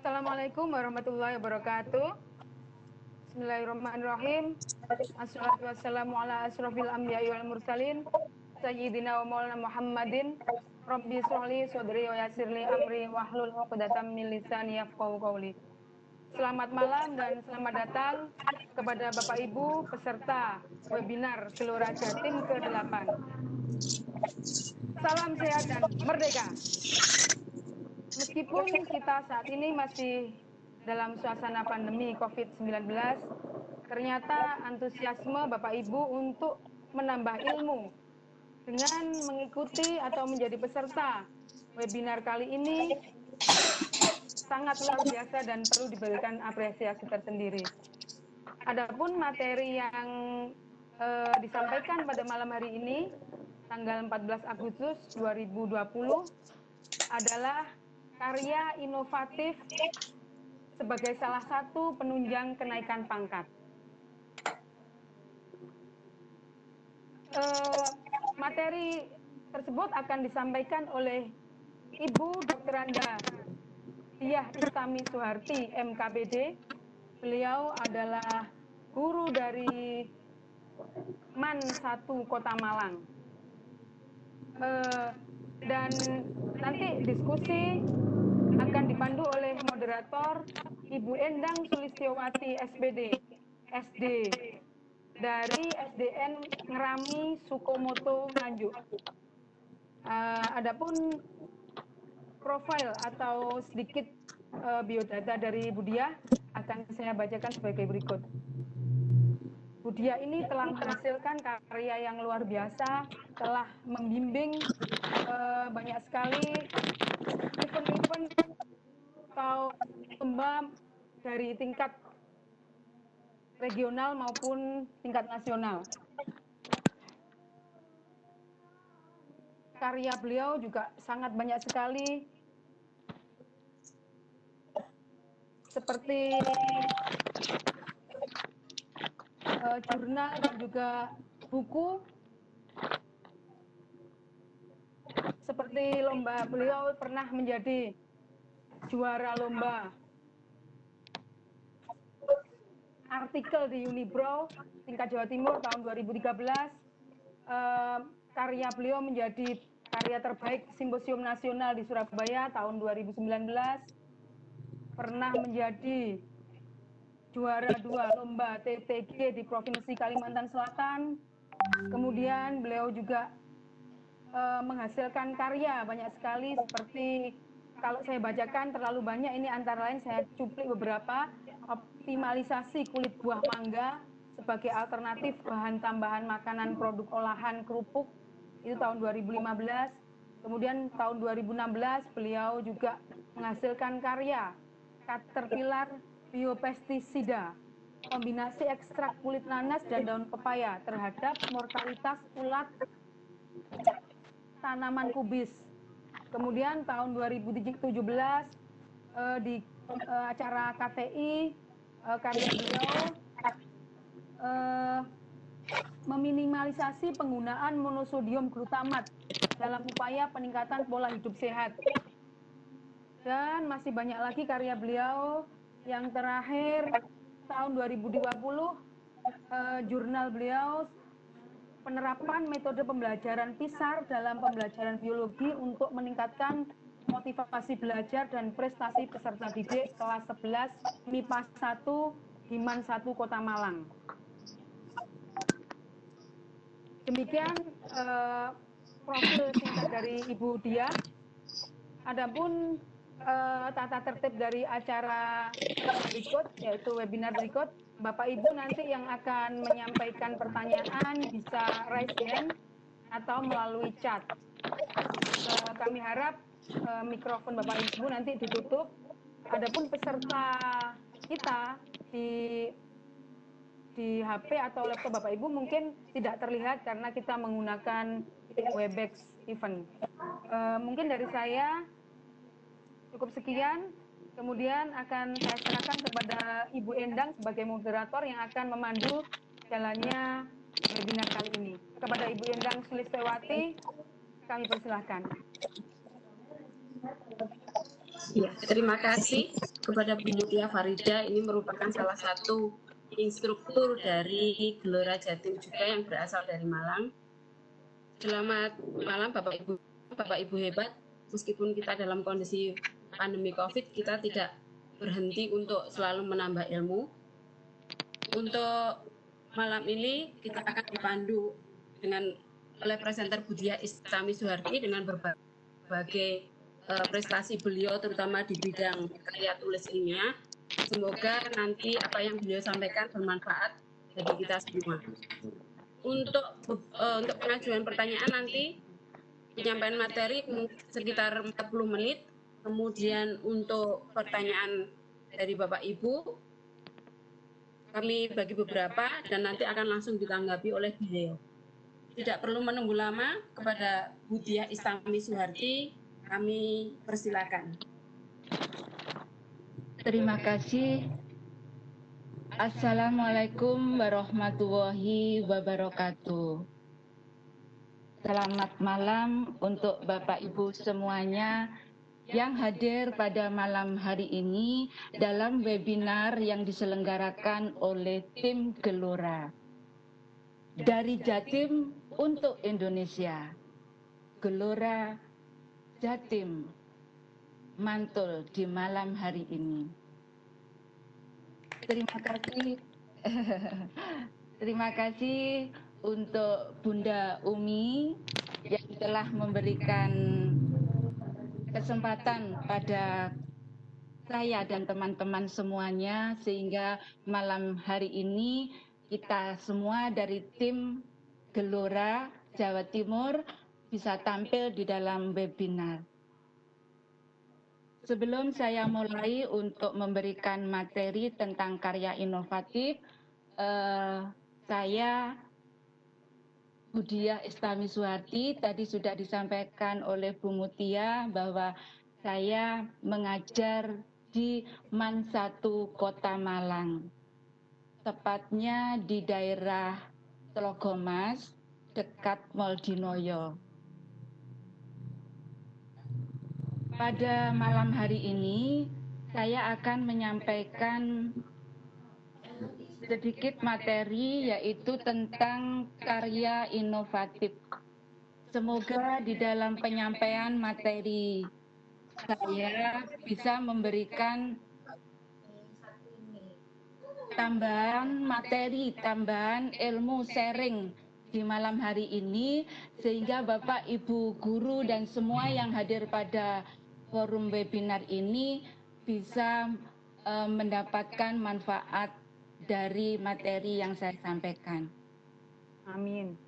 Assalamualaikum warahmatullahi wabarakatuh. Bismillahirrahmanirrahim. Assalatu wassalamu ala asrofil anbiya'i wal mursalin Sayyidina wa maulana Muhammadin. Rabbi shrahli sadri wa yassirli amri wahlul 'uqdatam min lisani yafqahu qawli. Selamat malam dan selamat datang kepada Bapak Ibu peserta webinar Gelora Jatim ke-8. Salam sehat dan merdeka. Meskipun kita saat ini masih dalam suasana pandemi COVID-19, ternyata antusiasme Bapak Ibu untuk menambah ilmu dengan mengikuti atau menjadi peserta webinar kali ini sangat luar biasa dan perlu diberikan apresiasi tersendiri. Adapun materi yang disampaikan pada malam hari ini, tanggal 14 Agustus 2020, adalah karya inovatif sebagai salah satu penunjang kenaikan pangkat. Materi tersebut akan disampaikan oleh Ibu Dr. Anda Diah Istami Suharti, MKPD. Beliau adalah guru dari MAN 1 Kota Malang. Dan nanti diskusi akan dipandu oleh moderator Ibu Endang Sulistiowati, SPD, SD, dari SDN Ngerami Sukomoto, Nganjuk. Adapun profil atau sedikit biodata dari Bu Diah akan saya bacakan sebagai berikut. Bu Diah ini telah menghasilkan karya yang luar biasa, telah membimbing banyak sekali event-event atau lomba dari tingkat regional maupun tingkat nasional. Karya beliau juga sangat banyak sekali, seperti jurnal dan juga buku. Seperti lomba, beliau pernah menjadi juara lomba artikel di Unibrow tingkat Jawa Timur tahun 2013. Karya beliau menjadi karya terbaik Simposium Nasional di Surabaya tahun 2019. Pernah menjadi juara 2 lomba TTG di Provinsi Kalimantan Selatan. Kemudian beliau juga menghasilkan karya banyak sekali, seperti kalau saya bacakan terlalu banyak, ini antara lain saya cuplik beberapa. Optimalisasi kulit buah mangga sebagai alternatif bahan tambahan makanan produk olahan kerupuk, itu tahun 2015. Kemudian tahun 2016 beliau juga menghasilkan karya Caterpillar biopestisida, kombinasi ekstrak kulit nanas dan daun pepaya terhadap mortalitas ulat tanaman kubis. Kemudian tahun 2017 di acara KTI, karya beliau meminimalisasi penggunaan monosodium glutamat dalam upaya peningkatan pola hidup sehat. Dan masih banyak lagi karya beliau. Yang terakhir tahun 2020 jurnal beliau penerapan metode pembelajaran PISAR dalam pembelajaran biologi untuk meningkatkan motivasi belajar dan prestasi peserta didik kelas 11 MIPA 1 di MAN 1 Kota Malang. Demikian profil singkat dari Ibu Diah. Adapun tata tertib dari acara berikut, yaitu webinar berikut, Bapak Ibu nanti yang akan menyampaikan pertanyaan bisa raise hand atau melalui chat. Kami harap mikrofon Bapak Ibu nanti ditutup. Adapun peserta kita di HP atau laptop Bapak Ibu mungkin tidak terlihat karena kita menggunakan Webex event. Mungkin dari saya cukup sekian. Kemudian akan saya serahkan kepada Ibu Endang sebagai moderator yang akan memandu jalannya webinar kali ini. Kepada Ibu Endang Sulistewati, kami persilahkan. Ya, terima kasih kepada Bu Mutia Farida. Ini merupakan salah satu instruktur dari Gelora Jatim juga yang berasal dari Malang. Selamat malam Bapak Ibu hebat. Meskipun kita dalam kondisi pandemi COVID, kita tidak berhenti untuk selalu menambah ilmu. Untuk malam ini kita akan dipandu oleh presenter Budiah Istami Suharti dengan berbagai prestasi beliau terutama di bidang karya tulis ilmiah. Semoga nanti apa yang beliau sampaikan bermanfaat bagi kita semua. Untuk pengajuan pertanyaan nanti penyampaian materi sekitar 40 menit. Kemudian untuk pertanyaan dari Bapak Ibu kami bagi beberapa dan nanti akan langsung ditanggapi oleh beliau. Tidak perlu menunggu lama, kepada Budiah Istami Suharti kami persilakan. Terima kasih. Assalamualaikum warahmatullahi wabarakatuh. Selamat malam untuk Bapak Ibu semuanya yang hadir pada malam hari ini dalam webinar yang diselenggarakan oleh tim Gelora. Dari Jatim untuk Indonesia. Gelora Jatim mantul di malam hari ini. Terima kasih untuk Bunda Umi yang telah memberikan kesempatan pada saya dan teman-teman semuanya sehingga malam hari ini kita semua dari tim Gelora Jawa Timur bisa tampil di dalam webinar. Sebelum saya mulai untuk memberikan materi tentang karya inovatif, saya Budiah Istami Suharti, tadi sudah disampaikan oleh Bu Mutia bahwa saya mengajar di MAN 1 Kota Malang, tepatnya di daerah Tlogomas, dekat Moldinoyo. Pada malam hari ini, saya akan menyampaikan sedikit materi yaitu tentang karya inovatif. Semoga di dalam penyampaian materi saya bisa memberikan tambahan materi, tambahan ilmu sharing di malam hari ini sehingga Bapak, Ibu, guru dan semua yang hadir pada forum webinar ini bisa mendapatkan manfaat dari materi yang saya sampaikan. Amin.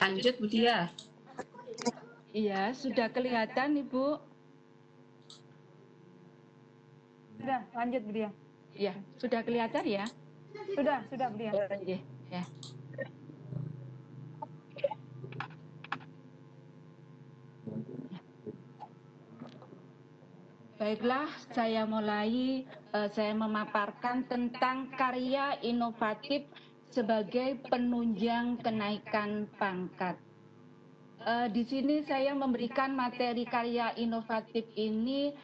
Lanjut Budiah. Iya, sudah kelihatan Ibu? Sudah, lanjut Budiah. Ya, sudah kelihatan ya? Sudah Budiah. Ya. Baiklah, saya mulai. Saya memaparkan tentang karya inovatif sebagai penunjang kenaikan pangkat. Di sini saya memberikan materi karya inovatif ini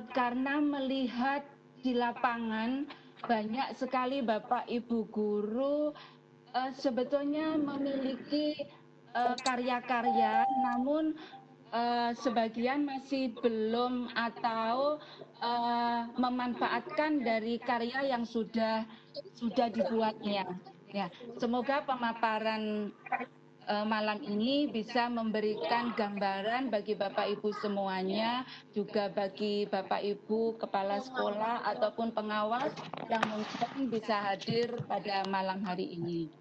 karena melihat di lapangan banyak sekali Bapak Ibu guru sebetulnya memiliki karya-karya, namun sebagian masih belum atau memanfaatkan dari karya yang sudah dibuatnya. Ya, semoga pemaparan malam ini bisa memberikan gambaran bagi Bapak Ibu semuanya, juga bagi Bapak Ibu kepala sekolah ataupun pengawas yang mungkin bisa hadir pada malam hari ini.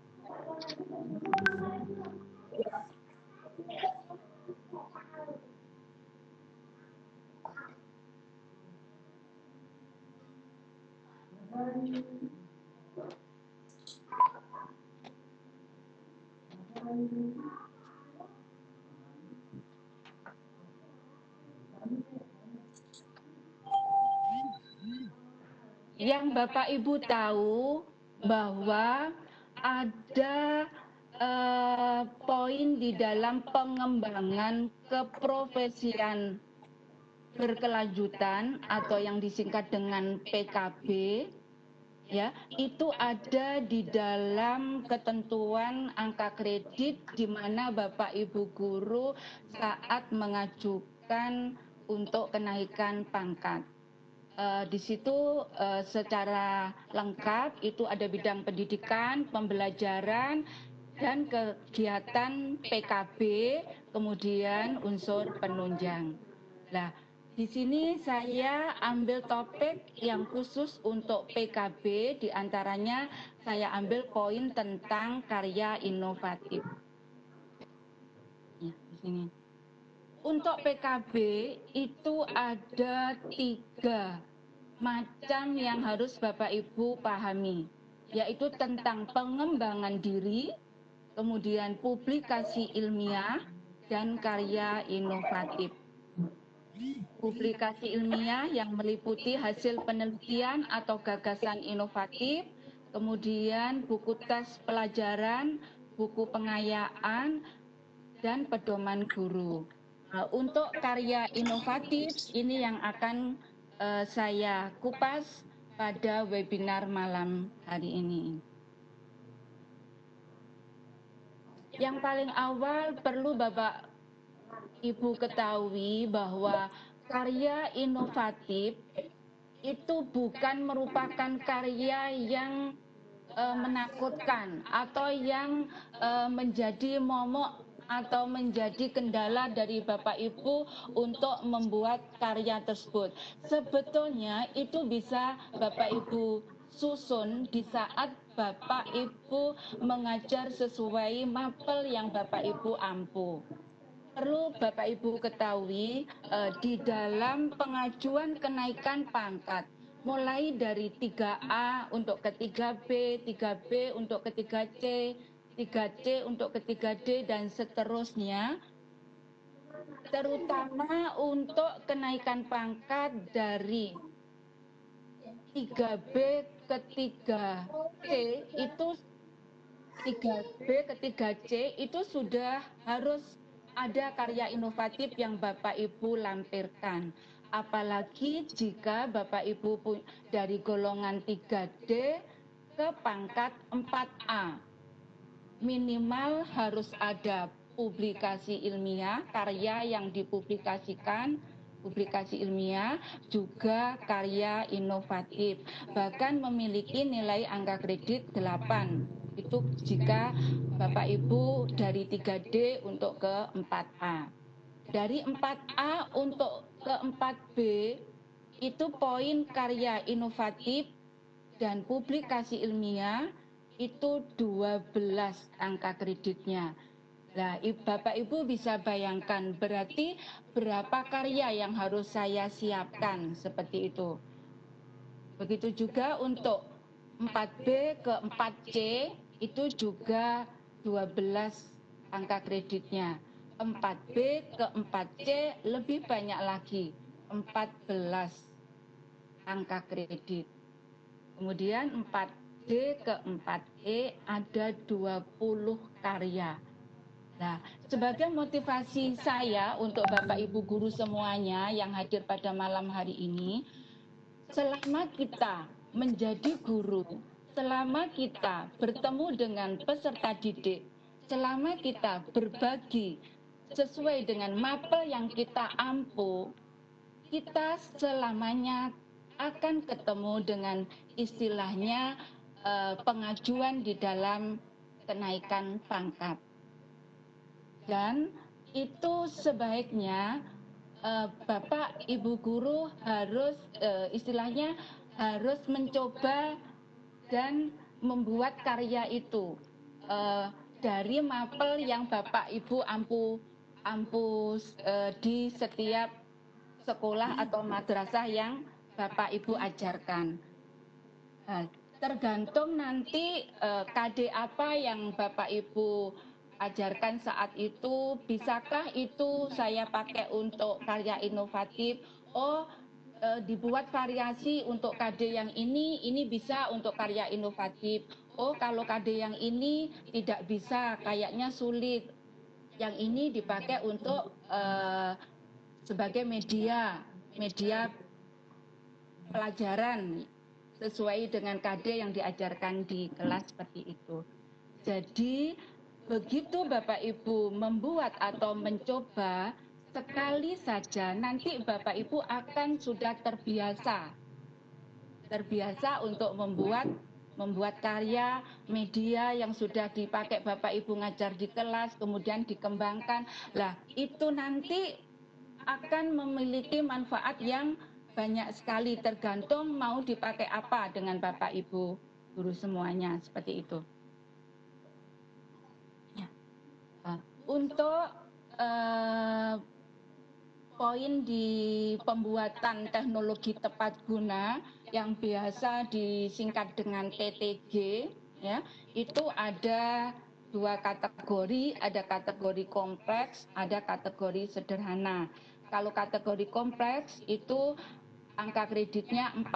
Yang Bapak Ibu tahu bahwa ada poin di dalam pengembangan keprofesian berkelanjutan atau yang disingkat dengan PKB, ya, itu ada di dalam ketentuan angka kredit di mana Bapak Ibu guru saat mengajukan untuk kenaikan pangkat. Di situ secara lengkap itu ada bidang pendidikan, pembelajaran, dan kegiatan PKB, kemudian unsur penunjang. Nah, di sini saya ambil topik yang khusus untuk PKB, diantaranya saya ambil poin tentang karya inovatif. Ya, di sini. Untuk PKB itu ada 3 macam yang harus Bapak Ibu pahami, yaitu tentang pengembangan diri, kemudian publikasi ilmiah, dan karya inovatif. Publikasi ilmiah yang meliputi hasil penelitian atau gagasan inovatif, kemudian buku tes pelajaran, buku pengayaan, dan pedoman guru. Untuk karya inovatif ini yang akan saya kupas pada webinar malam hari ini. Yang paling awal perlu Bapak Ibu ketahui bahwa karya inovatif itu bukan merupakan karya yang menakutkan atau yang menjadi momok atau menjadi kendala dari Bapak Ibu untuk membuat karya tersebut. Sebetulnya itu bisa Bapak Ibu susun di saat Bapak Ibu mengajar sesuai mapel yang Bapak Ibu ampu. Perlu Bapak Ibu ketahui di dalam pengajuan kenaikan pangkat, mulai dari 3A untuk ke 3B, 3B untuk ke 3C, 3C untuk ke 3D, dan seterusnya, terutama untuk kenaikan pangkat dari 3B ke 3C itu 3B ke 3C itu sudah harus ada karya inovatif yang Bapak Ibu lampirkan. Apalagi jika Bapak Ibu dari golongan 3D ke pangkat 4A. Minimal harus ada publikasi ilmiah, karya yang dipublikasikan, publikasi ilmiah, juga karya inovatif. Bahkan memiliki nilai angka kredit 8. Itu jika Bapak Ibu dari 3D untuk ke 4A. Dari 4A untuk ke 4B, itu poin karya inovatif dan publikasi ilmiah itu 12 angka kreditnya. Nah, Bapak Ibu bisa bayangkan berarti berapa karya yang harus saya siapkan seperti itu. Begitu juga untuk 4B ke 4C itu juga 12 angka kreditnya. 4B ke 4C lebih banyak lagi, 14 angka kredit. Kemudian 4D ke 4E ada 20 karya. Nah, sebagai motivasi saya untuk Bapak Ibu guru semuanya yang hadir pada malam hari ini, selama kita menjadi guru, selama kita bertemu dengan peserta didik, selama kita berbagi sesuai dengan mapel yang kita ampu, kita selamanya akan ketemu dengan istilahnya pengajuan di dalam kenaikan pangkat. Dan itu sebaiknya Bapak Ibu guru harus istilahnya harus mencoba dan membuat karya itu dari mapel yang Bapak Ibu ampu di setiap sekolah atau madrasah yang Bapak Ibu ajarkan. Tergantung nanti KD apa yang Bapak Ibu ajarkan saat itu, bisakah itu saya pakai untuk karya inovatif? Dibuat variasi untuk KD yang ini bisa untuk karya inovatif. Kalau KD yang ini tidak bisa, kayaknya sulit. Yang ini dipakai untuk sebagai media pelajaran sesuai dengan KD yang diajarkan di kelas seperti itu. Jadi begitu Bapak Ibu membuat atau mencoba sekali saja, nanti Bapak Ibu akan sudah terbiasa untuk membuat karya media yang sudah dipakai Bapak Ibu ngajar di kelas, kemudian dikembangkan. Lah, itu nanti akan memiliki manfaat yang banyak sekali, tergantung mau dipakai apa dengan Bapak Ibu guru semuanya, seperti itu. Untuk poin di pembuatan teknologi tepat guna yang biasa disingkat dengan TTG, ya, itu ada dua kategori, ada kategori kompleks, ada kategori sederhana. Kalau kategori kompleks itu angka kreditnya 4,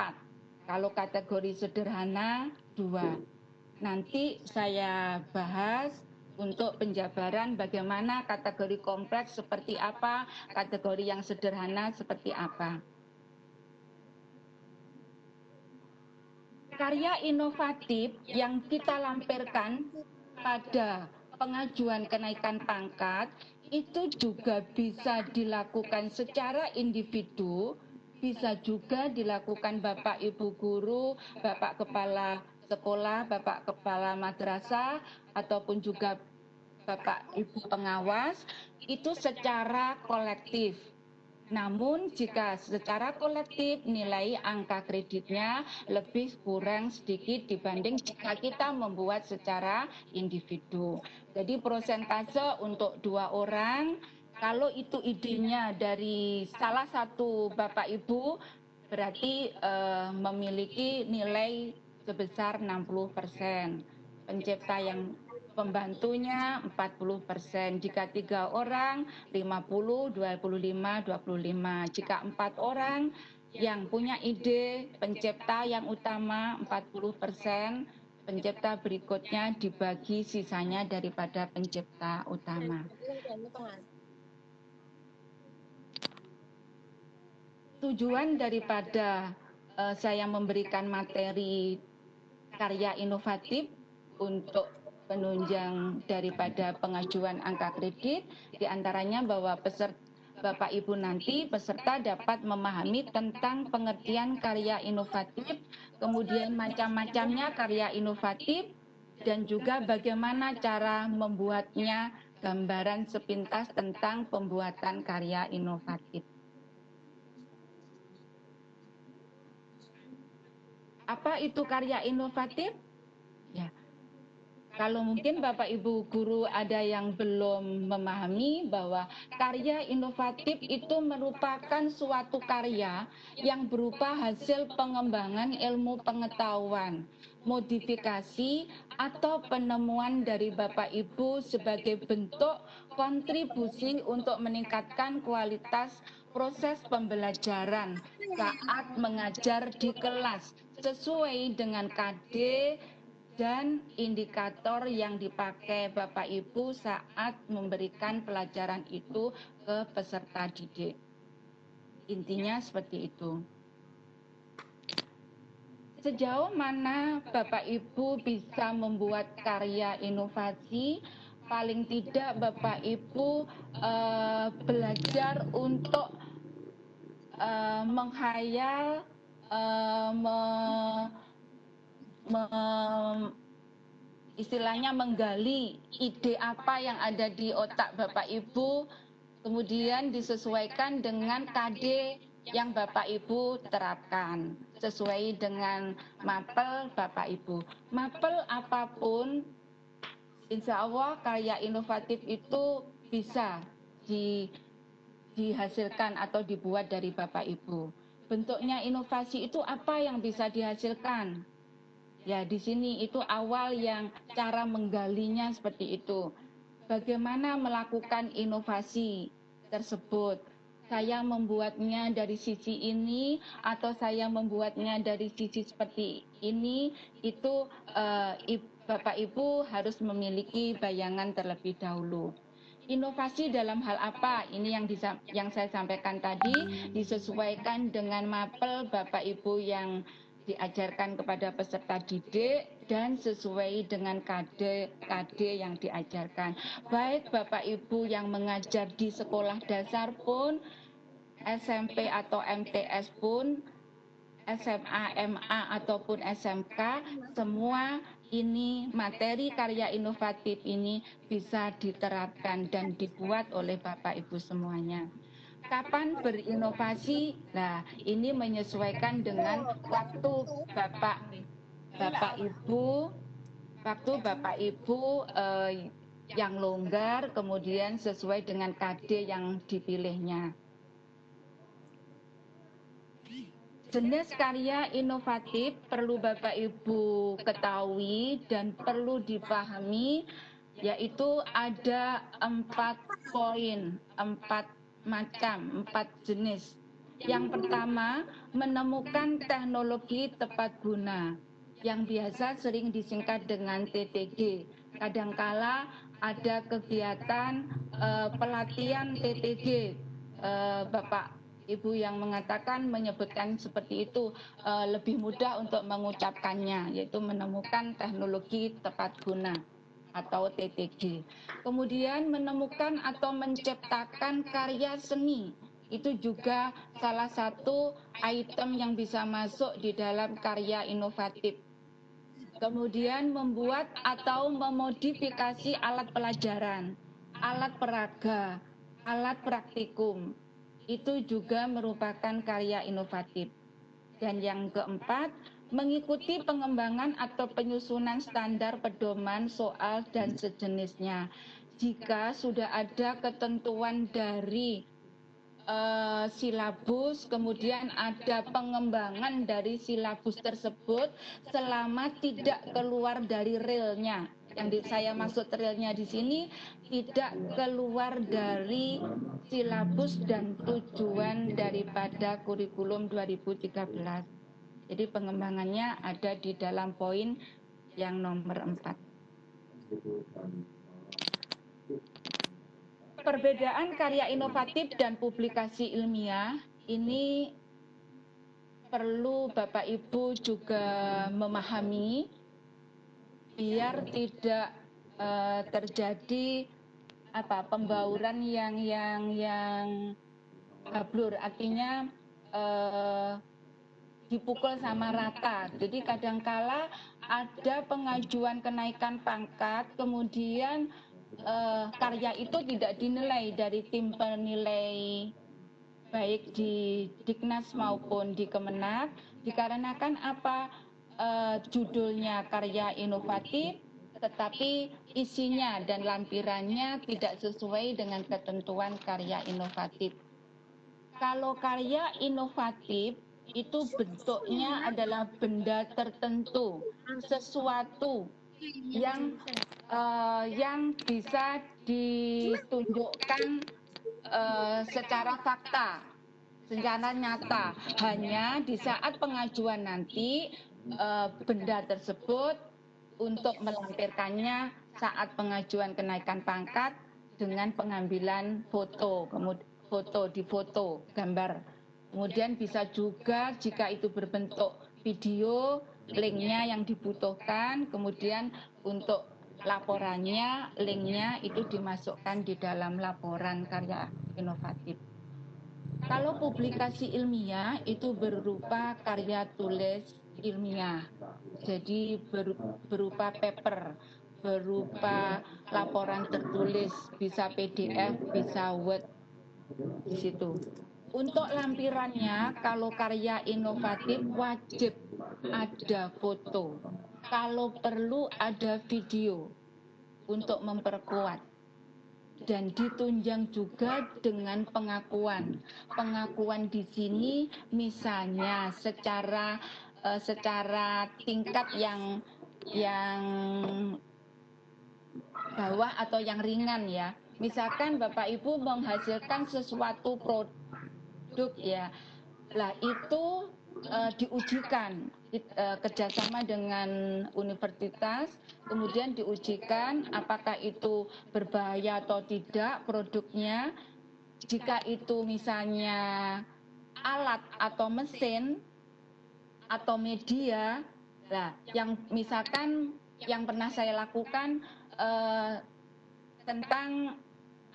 kalau kategori sederhana 2. Nanti saya bahas untuk penjabaran bagaimana kategori kompleks seperti apa, kategori yang sederhana seperti apa. Karya inovatif yang kita lampirkan pada pengajuan kenaikan pangkat itu juga bisa dilakukan secara individu, bisa juga dilakukan Bapak Ibu guru, Bapak Kepala Sekolah, Bapak Kepala Madrasah, ataupun juga Bapak Ibu pengawas, itu secara kolektif. Namun jika secara kolektif nilai angka kreditnya lebih kurang sedikit dibanding jika kita membuat secara individu. Jadi prosentase untuk 2 orang, kalau itu idenya dari salah satu Bapak Ibu, berarti memiliki nilai sebesar 60%. Pencipta yang pembantunya 40%, jika 3 orang 50, 25, 25. Jika 4 orang yang punya ide, pencipta yang utama 40%, pencipta berikutnya dibagi sisanya daripada pencipta utama. Tujuan daripada saya memberikan materi karya inovatif untuk penunjang daripada pengajuan angka kredit, diantaranya bahwa Bapak Ibu nanti peserta dapat memahami tentang pengertian karya inovatif, kemudian macam-macamnya karya inovatif, dan juga bagaimana cara membuatnya, gambaran sepintas tentang pembuatan karya inovatif. Apa itu karya inovatif? Ya. Kalau mungkin Bapak Ibu guru ada yang belum memahami bahwa karya inovatif itu merupakan suatu karya yang berupa hasil pengembangan ilmu pengetahuan, modifikasi atau penemuan dari Bapak Ibu sebagai bentuk kontribusi untuk meningkatkan kualitas proses pembelajaran saat mengajar di kelas sesuai dengan KD dan indikator yang dipakai Bapak Ibu saat memberikan pelajaran itu ke peserta didik. Intinya seperti itu. Sejauh mana Bapak Ibu bisa membuat karya inovasi, paling tidak Bapak Ibu belajar untuk menghayal, istilahnya menggali ide apa yang ada di otak Bapak Ibu, kemudian disesuaikan dengan KD yang Bapak Ibu terapkan sesuai dengan mapel Bapak Ibu. Mapel apapun, insya Allah karya inovatif itu bisa dihasilkan atau dibuat dari Bapak Ibu. Bentuknya inovasi itu apa yang bisa dihasilkan? Ya, di sini itu awal yang cara menggalinya seperti itu. Bagaimana melakukan inovasi tersebut? Saya membuatnya dari sisi ini atau saya membuatnya dari sisi seperti ini, itu Bapak Ibu harus memiliki bayangan terlebih dahulu. Inovasi dalam hal apa? Ini yang saya sampaikan tadi, disesuaikan dengan mapel Bapak Ibu yang diajarkan kepada peserta didik dan sesuai dengan KD yang diajarkan. Baik Bapak Ibu yang mengajar di sekolah dasar pun, SMP atau MTS pun, SMA, MA ataupun SMK, semua ini materi karya inovatif ini bisa diterapkan dan dibuat oleh Bapak Ibu semuanya. Kapan berinovasi? Nah, ini menyesuaikan dengan waktu Bapak Ibu yang longgar, kemudian sesuai dengan KD yang dipilihnya. Jenis karya inovatif perlu Bapak Ibu ketahui dan perlu dipahami, yaitu ada 4 poin, 4 macam, 4 jenis. Yang pertama, menemukan teknologi tepat guna, yang biasa sering disingkat dengan TTG. Kadangkala ada kegiatan pelatihan TTG, Bapak Ibu yang mengatakan menyebutkan seperti itu, lebih mudah untuk mengucapkannya, yaitu menemukan teknologi tepat guna atau TTG. Kemudian menemukan atau menciptakan karya seni, itu juga salah satu item yang bisa masuk di dalam karya inovatif. Kemudian membuat atau memodifikasi alat pelajaran, alat peraga, alat praktikum, itu juga merupakan karya inovatif. Dan yang keempat, mengikuti pengembangan atau penyusunan standar pedoman soal dan sejenisnya. Jika sudah ada ketentuan dari silabus, kemudian ada pengembangan dari silabus tersebut selama tidak keluar dari realnya. Yang saya maksud realnya di sini tidak keluar dari silabus dan tujuan daripada kurikulum 2013. Jadi pengembangannya ada di dalam poin yang nomor 4. Perbedaan karya inovatif dan publikasi ilmiah ini perlu Bapak Ibu juga memahami biar tidak terjadi pembauran yang hablur, artinya dipukul sama rata. Jadi kadangkala ada pengajuan kenaikan pangkat, kemudian karya itu tidak dinilai dari tim penilai baik di Diknas maupun di Kemenak, dikarenakan judulnya karya inovatif, tetapi isinya dan lampirannya tidak sesuai dengan ketentuan karya inovatif. Kalau karya inovatif itu bentuknya adalah benda tertentu, sesuatu yang bisa ditunjukkan secara fakta, secara nyata. Hanya di saat pengajuan nanti benda tersebut untuk melampirkannya saat pengajuan kenaikan pangkat dengan pengambilan foto, kemudian foto, gambar. Kemudian bisa juga jika itu berbentuk video, linknya yang dibutuhkan, kemudian untuk laporannya, linknya itu dimasukkan di dalam laporan karya inovatif. Kalau publikasi ilmiah itu berupa karya tulis ilmiah, jadi berupa paper. berupa laporan tertulis, bisa PDF, bisa Word di situ. Untuk lampirannya, kalau karya inovatif wajib ada foto. Kalau perlu ada video untuk memperkuat. Dan ditunjang juga dengan pengakuan. Pengakuan di sini misalnya secara tingkat yang bawah atau yang ringan ya. Misalkan Bapak Ibu menghasilkan sesuatu produk ya, lah itu diujikan kerjasama dengan universitas, kemudian diujikan apakah itu berbahaya atau tidak produknya. Jika itu misalnya alat atau mesin atau media, lah yang misalkan yang pernah saya lakukan tentang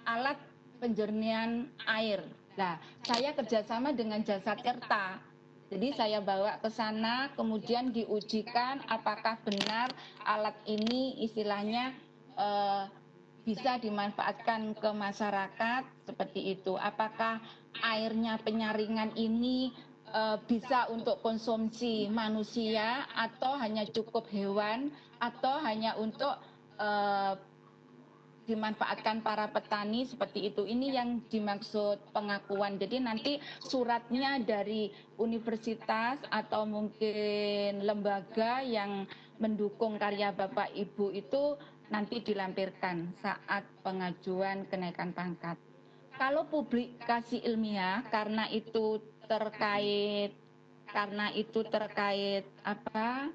alat penjernihan air. Nah, saya kerjasama dengan Jasa Tirta. Jadi saya bawa ke sana, kemudian diujikan apakah benar alat ini istilahnya bisa dimanfaatkan ke masyarakat seperti itu. Apakah airnya penyaringan ini bisa untuk konsumsi manusia atau hanya cukup hewan atau hanya untuk dimanfaatkan para petani seperti itu. Ini yang dimaksud pengakuan. Jadi nanti suratnya dari universitas atau mungkin lembaga yang mendukung karya Bapak Ibu itu nanti dilampirkan saat pengajuan kenaikan pangkat. Kalau publikasi ilmiah karena itu terkait apa?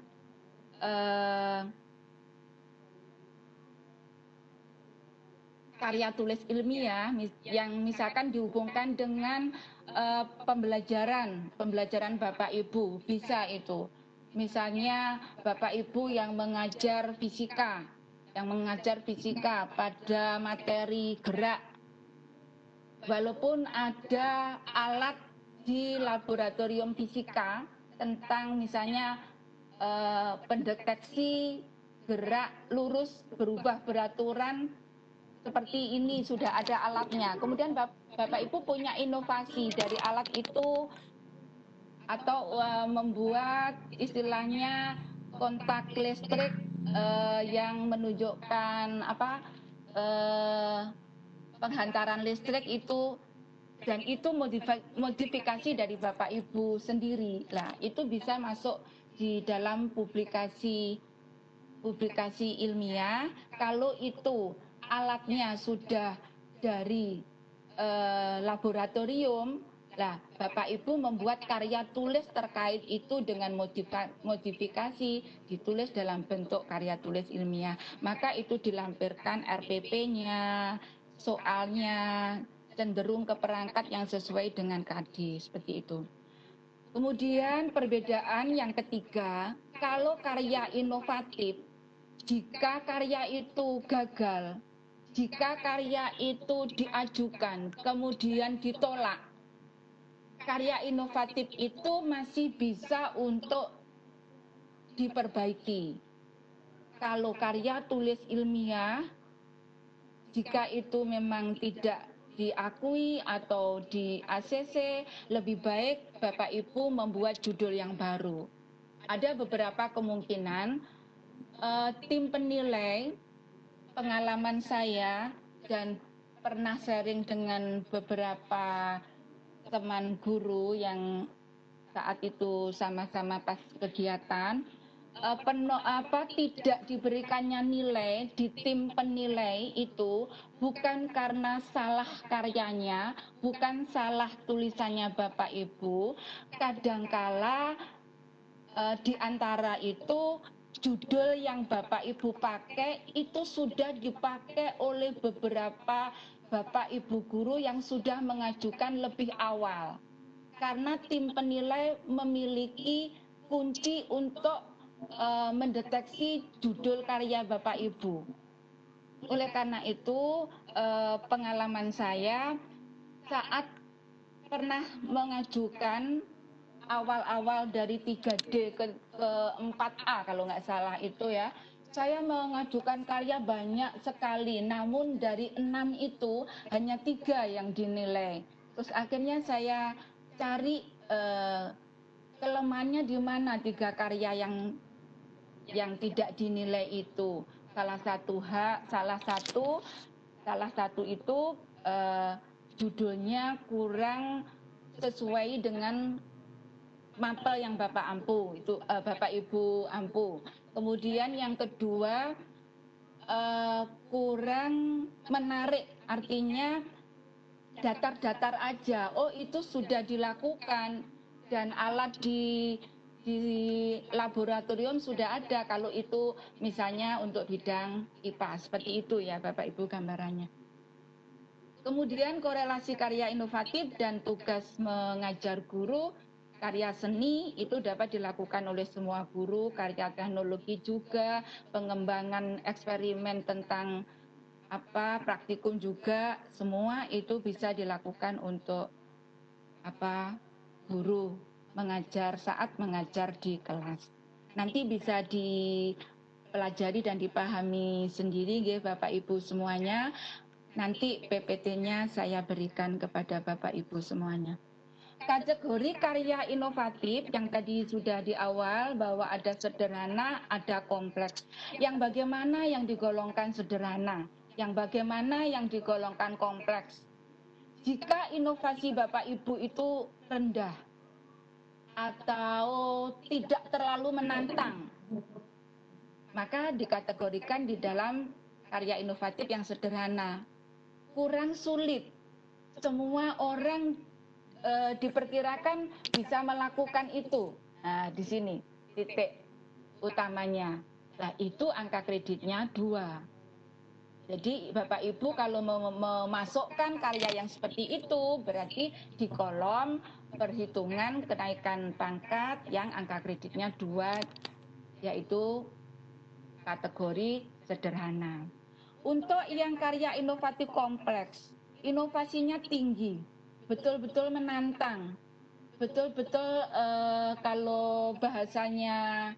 Karya tulis ilmiah yang misalkan dihubungkan dengan pembelajaran Bapak Ibu, bisa itu. Misalnya Bapak Ibu yang mengajar fisika pada materi gerak, walaupun ada alat di laboratorium fisika tentang misalnya pendeteksi gerak lurus berubah beraturan seperti ini, sudah ada alatnya. Kemudian Bapak Ibu punya inovasi dari alat itu atau membuat istilahnya kontak listrik yang menunjukkan apa penghantaran listrik itu, dan itu modifikasi dari Bapak Ibu sendiri. Lah, itu bisa masuk di dalam publikasi ilmiah kalau itu alatnya sudah dari laboratorium. Lah, Bapak Ibu membuat karya tulis terkait itu dengan modifikasi, ditulis dalam bentuk karya tulis ilmiah. Maka itu dilampirkan RPP-nya, soalnya cenderung ke perangkat yang sesuai dengan KD, seperti itu. Kemudian perbedaan yang ketiga, kalau karya inovatif, jika karya itu gagal, jika karya itu diajukan, kemudian ditolak, karya inovatif itu masih bisa untuk diperbaiki. Kalau karya tulis ilmiah, jika itu memang tidak diakui atau di ACC, lebih baik Bapak Ibu membuat judul yang baru. Ada beberapa kemungkinan tim penilai, pengalaman saya dan pernah sharing dengan beberapa teman guru yang saat itu sama-sama pas kegiatan, tidak diberikannya nilai di tim penilai itu bukan karena salah karyanya, bukan salah tulisannya Bapak Ibu. Kadangkala di antara itu judul yang Bapak Ibu pakai itu sudah dipakai oleh beberapa Bapak Ibu guru yang sudah mengajukan lebih awal. Karena tim penilai memiliki kunci untuk mendeteksi judul karya Bapak Ibu. Oleh karena itu, pengalaman saya saat pernah mengajukan awal-awal dari 3D ke 4A kalau nggak salah itu ya, saya mengajukan karya banyak sekali, namun dari 6 itu hanya 3 yang dinilai. Terus akhirnya saya cari kelemahannya di mana 3 karya yang tidak dinilai itu. Salah satu itu judulnya kurang sesuai dengan mapel yang Bapak ampu, itu Bapak Ibu ampu. Kemudian yang kedua kurang menarik, artinya datar-datar aja. Oh, itu sudah dilakukan dan alat di laboratorium sudah ada kalau itu misalnya untuk bidang IPA. Seperti itu ya Bapak Ibu gambarannya. Kemudian korelasi karya inovatif dan tugas mengajar guru, karya seni itu dapat dilakukan oleh semua guru, karya teknologi juga, pengembangan eksperimen tentang praktikum juga, semua itu bisa dilakukan untuk guru mengajar saat mengajar di kelas. Nanti bisa dipelajari dan dipahami sendiri ya Bapak Ibu semuanya. Nanti PPT-nya saya berikan kepada Bapak Ibu semuanya. Kategori karya inovatif yang tadi sudah di awal bahwa ada sederhana, ada kompleks. Yang bagaimana yang digolongkan sederhana, yang bagaimana yang digolongkan kompleks. Jika inovasi Bapak Ibu itu rendah atau tidak terlalu menantang, maka dikategorikan di dalam karya inovatif yang sederhana. Kurang sulit, semua orang diperkirakan bisa melakukan itu. Nah, di sini titik utamanya. Nah, itu angka kreditnya 2. Jadi Bapak Ibu kalau memasukkan karya yang seperti itu, berarti di kolom perhitungan kenaikan pangkat yang angka kreditnya 2, yaitu kategori sederhana. Untuk yang karya inovatif kompleks, inovasinya tinggi, betul-betul menantang, betul-betul kalau bahasanya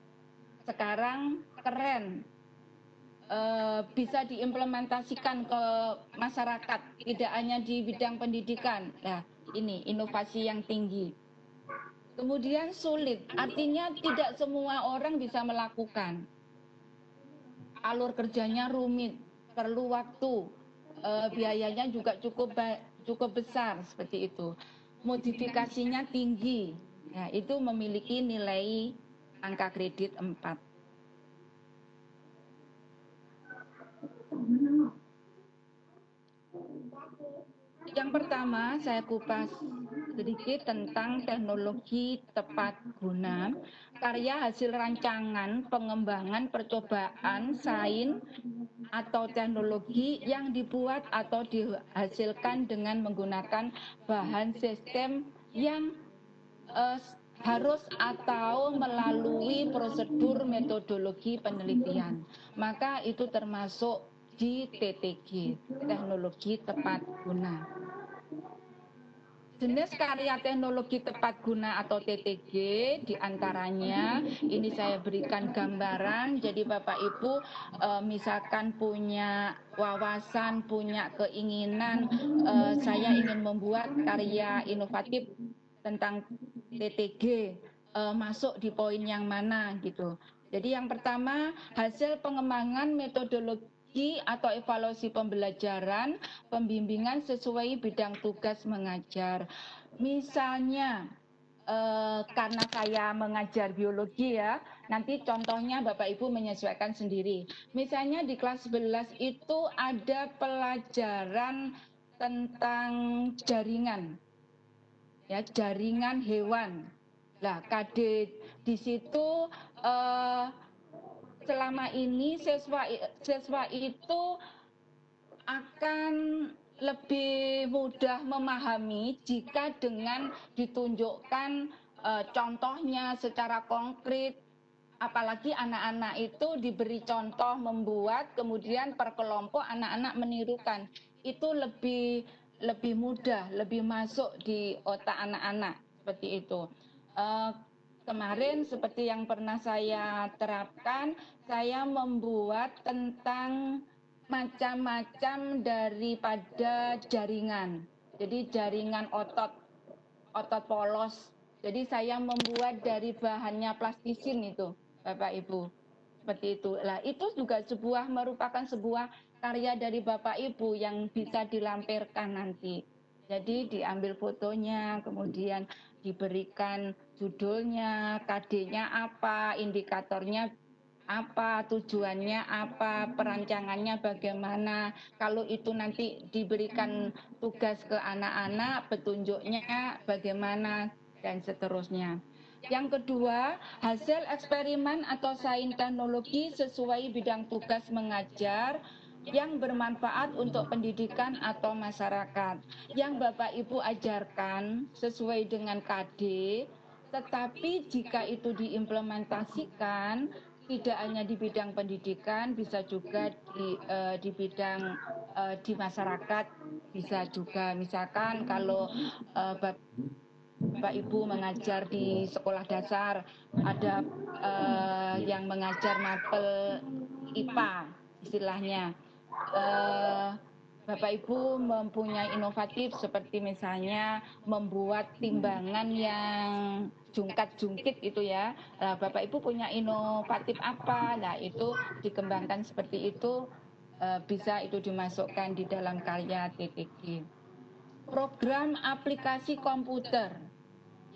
sekarang keren, bisa diimplementasikan ke masyarakat, tidak hanya di bidang pendidikan. Nah, ini inovasi yang tinggi. Kemudian sulit, artinya tidak semua orang bisa melakukan. Alur kerjanya rumit, perlu waktu, biayanya juga cukup besar seperti itu. Modifikasinya tinggi, ya, itu memiliki nilai angka kredit 4. Yang pertama saya kupas sedikit tentang teknologi tepat guna, karya hasil rancangan, pengembangan, percobaan, sains, atau teknologi yang dibuat atau dihasilkan dengan menggunakan bahan sistem yang harus atau melalui prosedur metodologi penelitian. Maka itu termasuk di TTG, teknologi tepat guna. Jenis karya teknologi tepat guna atau TTG diantaranya, ini saya berikan gambaran, jadi Bapak Ibu misalkan punya wawasan, punya keinginan, saya ingin membuat karya inovatif tentang TTG, masuk di poin yang mana gitu. Jadi yang pertama, hasil pengembangan metodologi atau evaluasi pembelajaran, pembimbingan sesuai bidang tugas mengajar. Misalnya, karena saya mengajar biologi ya, nanti contohnya Bapak Ibu menyesuaikan sendiri. Misalnya di kelas 11 itu ada pelajaran tentang jaringan, ya, jaringan hewan. Nah, KD di situ selama ini siswa itu akan lebih mudah memahami jika dengan ditunjukkan contohnya secara konkret, apalagi anak-anak itu diberi contoh membuat, kemudian per kelompok anak-anak menirukan, itu lebih mudah, lebih masuk di otak anak-anak seperti itu. kemarin seperti yang pernah saya terapkan, saya membuat tentang macam-macam daripada jaringan. Jadi jaringan otot polos. Jadi saya membuat dari bahannya plastisin itu, Bapak Ibu. Seperti itu. Lah, itu juga merupakan sebuah karya dari Bapak Ibu yang bisa dilampirkan nanti. Jadi diambil fotonya, kemudian diberikan judulnya, KD-nya apa, indikatornya apa, tujuannya apa, perancangannya bagaimana. Kalau itu nanti diberikan tugas ke anak-anak, petunjuknya bagaimana, dan seterusnya. Yang kedua, hasil eksperimen atau sains teknologi sesuai bidang tugas mengajar yang bermanfaat untuk pendidikan atau masyarakat. Yang Bapak Ibu ajarkan sesuai dengan KD, tetapi jika itu diimplementasikan, tidak hanya di bidang pendidikan, bisa juga di bidang di masyarakat, bisa juga. Misalkan kalau Bapak Ibu mengajar di sekolah dasar, ada yang mengajar mapel IPA istilahnya. Bapak Ibu mempunyai inovatif seperti misalnya membuat timbangan yang jungkat-jungkit itu ya. Bapak Ibu punya inovatif apa? Nah, itu dikembangkan seperti itu, bisa itu dimasukkan di dalam karya TTG. Program aplikasi komputer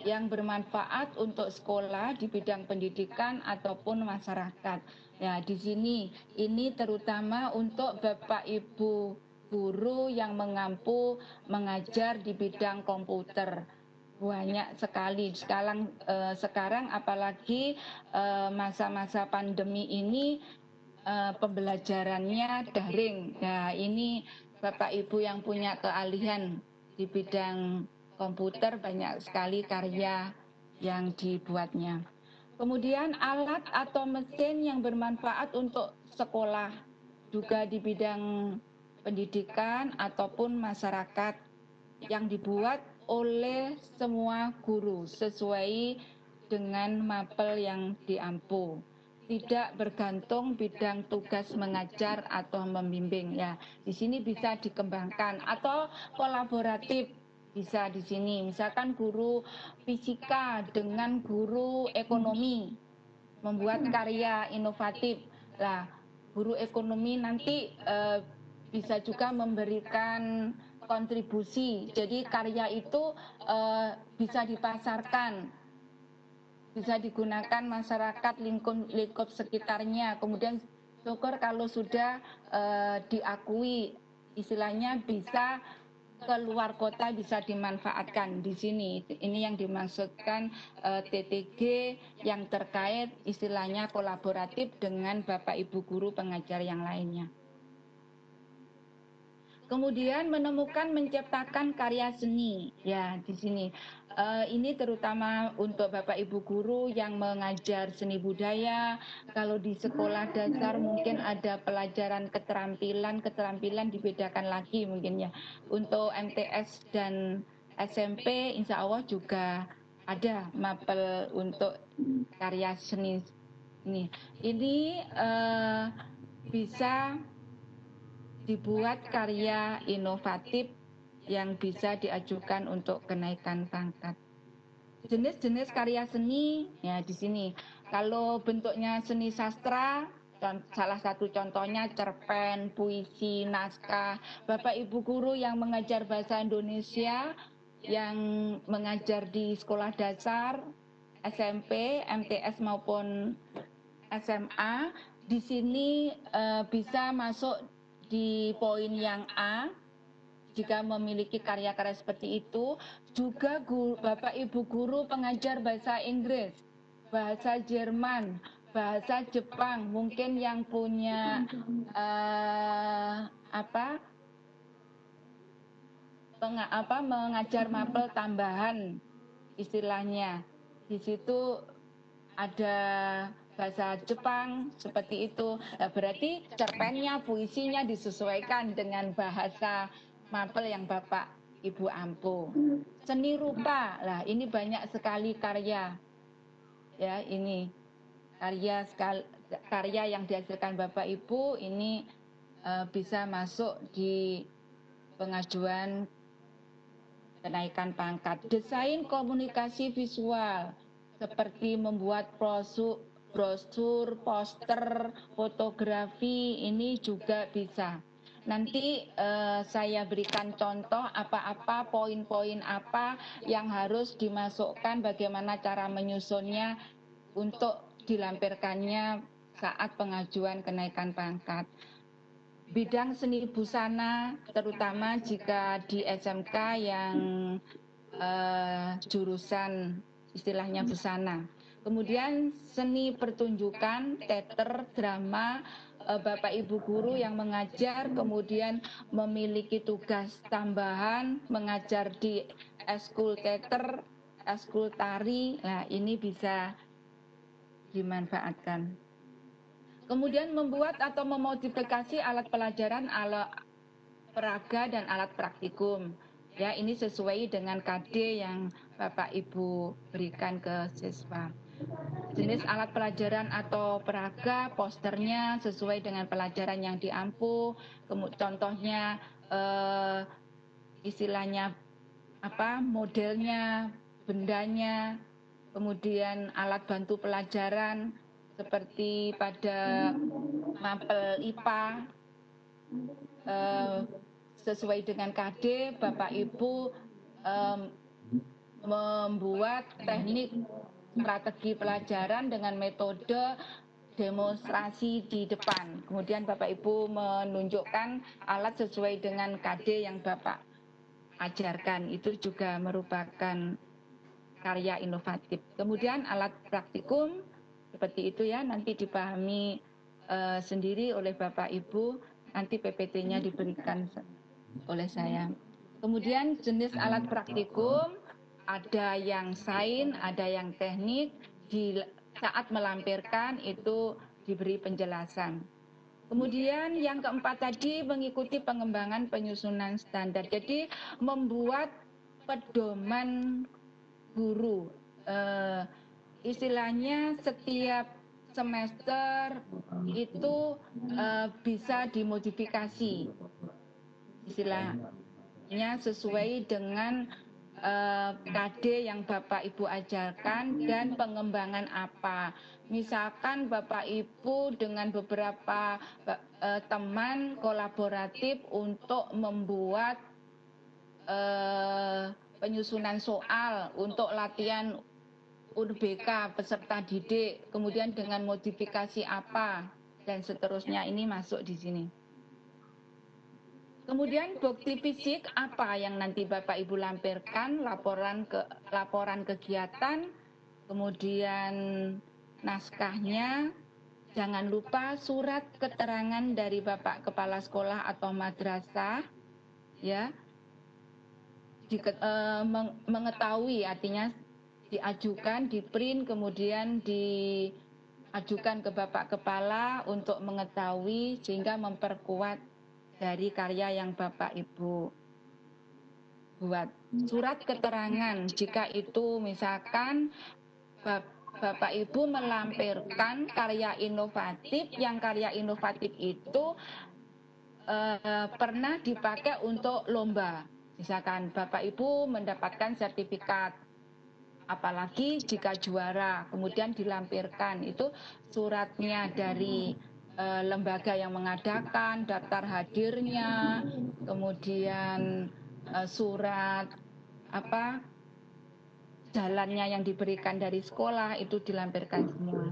yang bermanfaat untuk sekolah di bidang pendidikan ataupun masyarakat. Ya, di sini ini terutama untuk Bapak Ibu guru yang mengampu mengajar di bidang komputer. Banyak sekali sekarang apalagi masa-masa pandemi ini pembelajarannya daring. Nah, ini Bapak Ibu yang punya keahlian di bidang komputer banyak sekali karya yang dibuatnya. Kemudian alat atau mesin yang bermanfaat untuk sekolah juga di bidang pendidikan ataupun masyarakat yang dibuat oleh semua guru sesuai dengan mapel yang diampu. Tidak bergantung bidang tugas mengajar atau membimbing ya. Di sini bisa dikembangkan atau kolaboratif bisa di sini. Misalkan guru fisika dengan guru ekonomi membuat karya inovatif. Lah, guru ekonomi nanti bisa juga memberikan kontribusi. Jadi karya itu bisa dipasarkan, bisa digunakan masyarakat lingkup sekitarnya. Kemudian syukur kalau sudah diakui, istilahnya bisa keluar kota, bisa dimanfaatkan di sini. Ini yang dimaksudkan TTG yang terkait istilahnya kolaboratif dengan Bapak Ibu guru pengajar yang lainnya. Kemudian menciptakan karya seni. Ya, di sini. Ini terutama untuk Bapak Ibu guru yang mengajar seni budaya. Kalau di sekolah dasar mungkin ada pelajaran keterampilan dibedakan lagi mungkin ya. Untuk MTS dan SMP insya Allah juga ada mapel untuk karya seni ini bisa dibuat karya inovatif yang bisa diajukan untuk kenaikan pangkat. Jenis-jenis karya seni ya di sini. Kalau bentuknya seni sastra, salah satu contohnya cerpen, puisi, naskah. Bapak Ibu guru yang mengajar bahasa Indonesia, yang mengajar di sekolah dasar, SMP, MTS maupun SMA, di sini bisa masuk di poin yang A. Jika memiliki karya-karya seperti itu, juga Bapak Ibu guru pengajar bahasa Inggris, bahasa Jerman, bahasa Jepang, mungkin yang punya mengajar mapel tambahan istilahnya. Di situ ada bahasa Jepang seperti itu. Nah, berarti cerpennya, puisinya disesuaikan dengan bahasa mapel yang Bapak Ibu ampu. Seni rupa, lah ini banyak sekali karya ya ini karya yang dihasilkan Bapak Ibu ini bisa masuk di pengajuan kenaikan pangkat. Desain komunikasi visual seperti membuat brosur, poster, fotografi ini juga bisa. Nanti saya berikan contoh apa-apa, poin-poin apa yang harus dimasukkan, bagaimana cara menyusunnya untuk dilampirkannya saat pengajuan kenaikan pangkat. Bidang seni busana, terutama jika di SMK yang jurusan istilahnya busana. Kemudian seni pertunjukan, teater, drama, Bapak Ibu guru yang mengajar, kemudian memiliki tugas tambahan, mengajar di eskul teater, eskul tari, nah ini bisa dimanfaatkan. Kemudian membuat atau memodifikasi alat pelajaran, alat peraga dan alat praktikum. Ya, ini sesuai dengan KD yang Bapak Ibu berikan ke siswa. Jenis alat pelajaran atau peraga, posternya sesuai dengan pelajaran yang diampu. Contohnya istilahnya apa, modelnya, bendanya, kemudian alat bantu pelajaran seperti pada mapel IPA, sesuai dengan KD, Bapak Ibu membuat teknik strategi pelajaran dengan metode demonstrasi di depan. Kemudian Bapak Ibu menunjukkan alat sesuai dengan KD yang Bapak ajarkan. Itu juga merupakan karya inovatif. Kemudian alat praktikum seperti itu ya, nanti dipahami sendiri oleh Bapak Ibu, nanti PPT-nya diberikan oleh saya. Kemudian jenis alat praktikum, ada yang sains, ada yang teknik, di saat melampirkan itu diberi penjelasan. Kemudian yang keempat tadi mengikuti pengembangan penyusunan standar. Jadi membuat pedoman guru, istilahnya setiap semester itu bisa dimodifikasi, istilahnya sesuai dengan KD yang Bapak Ibu ajarkan dan pengembangan apa. Misalkan Bapak Ibu dengan beberapa teman kolaboratif untuk membuat penyusunan soal untuk latihan UNBK peserta didik, kemudian dengan modifikasi apa dan seterusnya, ini masuk di sini. Kemudian bukti fisik apa yang nanti Bapak Ibu lampirkan, laporan kegiatan, kemudian naskahnya, jangan lupa surat keterangan dari Bapak Kepala Sekolah atau madrasah, ya, mengetahui artinya diajukan, di print, kemudian diajukan ke Bapak Kepala untuk mengetahui sehingga memperkuat dari karya yang Bapak Ibu buat. Surat keterangan jika itu misalkan Bapak Ibu melampirkan karya inovatif, yang karya inovatif itu pernah dipakai untuk lomba. Misalkan Bapak Ibu mendapatkan sertifikat, apalagi jika juara, kemudian dilampirkan, itu suratnya dari lembaga yang mengadakan, daftar hadirnya, kemudian surat apa jalannya yang diberikan dari sekolah, itu dilampirkan semua.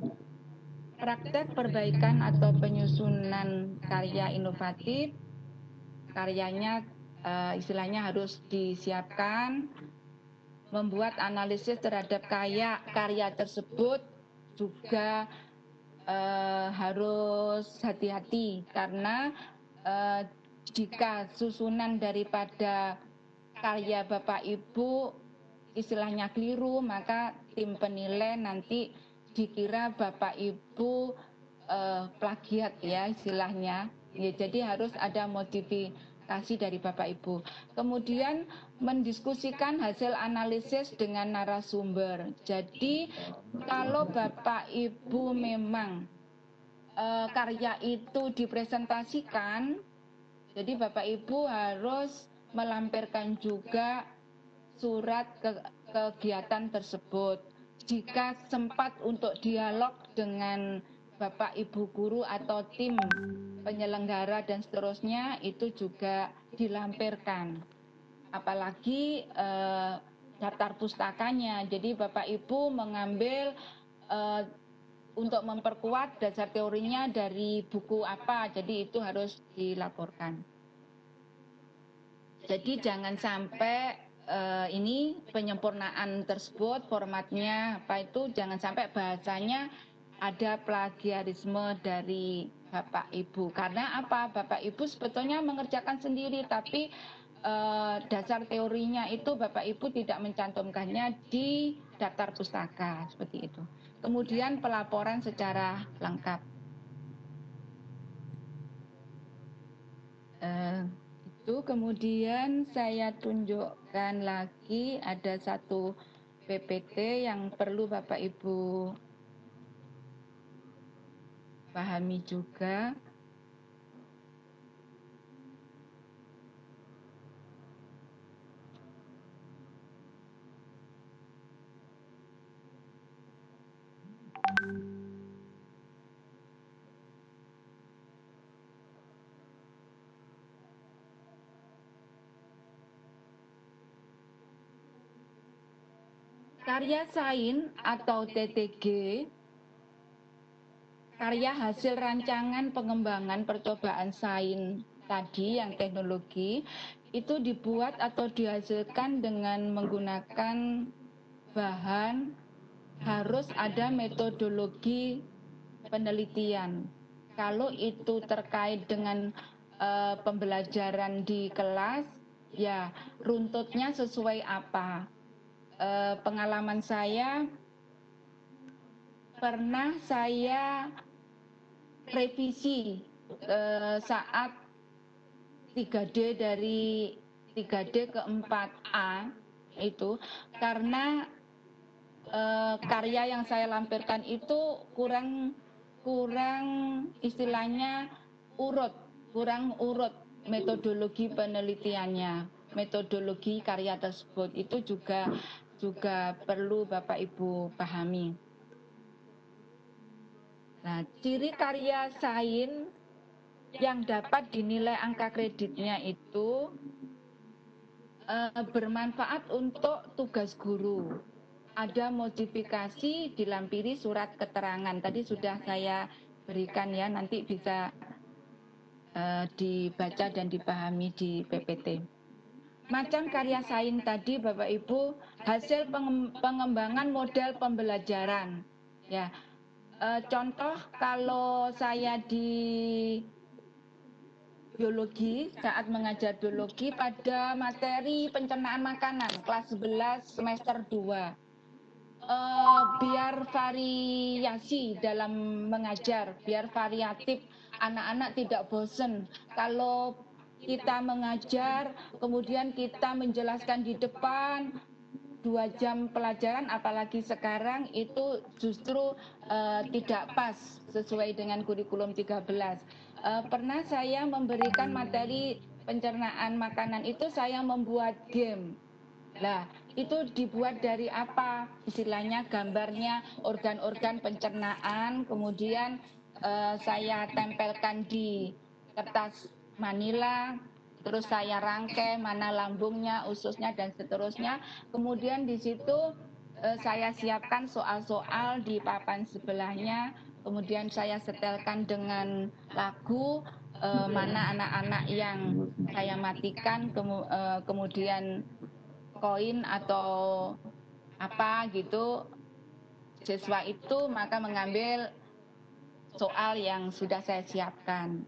Praktek perbaikan atau penyusunan karya inovatif, karyanya istilahnya harus disiapkan. Membuat analisis terhadap karya tersebut juga harus hati-hati, karena jika susunan daripada karya Bapak Ibu istilahnya keliru, maka tim penilai nanti dikira Bapak Ibu plagiat ya istilahnya. Ya, jadi harus ada kasih dari Bapak Ibu. Kemudian mendiskusikan hasil analisis dengan narasumber. Jadi kalau Bapak Ibu memang karya itu dipresentasikan, jadi Bapak Ibu harus melampirkan juga surat kegiatan tersebut. Jika sempat untuk dialog dengan Bapak Ibu guru atau tim penyelenggara dan seterusnya, itu juga dilampirkan. Apalagi daftar pustakanya. Jadi Bapak Ibu mengambil untuk memperkuat dasar teorinya dari buku apa, jadi itu harus dilaporkan. Jadi jangan sampai ini penyempurnaan tersebut formatnya apa itu, jangan sampai bahasanya ada plagiarisme dari Bapak Ibu. Karena apa? Bapak Ibu sebetulnya mengerjakan sendiri, tapi dasar teorinya itu Bapak Ibu tidak mencantumkannya di daftar pustaka, seperti itu. Kemudian pelaporan secara lengkap. Itu kemudian saya tunjukkan lagi ada satu PPT yang perlu Bapak Ibu pahami juga. Karya sains atau TTG, karya hasil rancangan pengembangan percobaan sains tadi yang teknologi, itu dibuat atau dihasilkan dengan menggunakan bahan, harus ada metodologi penelitian. Kalau itu terkait dengan pembelajaran di kelas, ya runtutnya sesuai apa. Pengalaman saya, pernah saya revisi saat 3D dari 3D ke 4A itu, karena karya yang saya lampirkan itu kurang istilahnya kurang urut metodologi penelitiannya, metodologi karya tersebut itu juga perlu Bapak Ibu pahami. Nah, ciri karya sains yang dapat dinilai angka kreditnya itu bermanfaat untuk tugas guru. Ada modifikasi dilampiri surat keterangan. Tadi sudah saya berikan ya, nanti bisa dibaca dan dipahami di PPT. Macam karya sains tadi Bapak Ibu, hasil pengembangan model pembelajaran. Ya, contoh kalau saya di biologi, saat mengajar biologi pada materi pencernaan makanan kelas 11 semester 2. Biar variasi dalam mengajar, biar variatif, anak-anak tidak bosan. Kalau kita mengajar, kemudian kita menjelaskan di depan 2 jam pelajaran, apalagi sekarang itu justru tidak pas sesuai dengan kurikulum 13. Pernah saya memberikan materi pencernaan makanan itu, saya membuat game. Nah, itu dibuat dari apa? Istilahnya gambarnya organ-organ pencernaan, kemudian saya tempelkan di kertas manila, terus saya rangkai mana lambungnya, ususnya dan seterusnya. Kemudian di situ saya siapkan soal-soal di papan sebelahnya, kemudian saya setelkan dengan lagu mana anak-anak yang saya matikan, kemudian koin atau apa gitu, siswa itu maka mengambil soal yang sudah saya siapkan.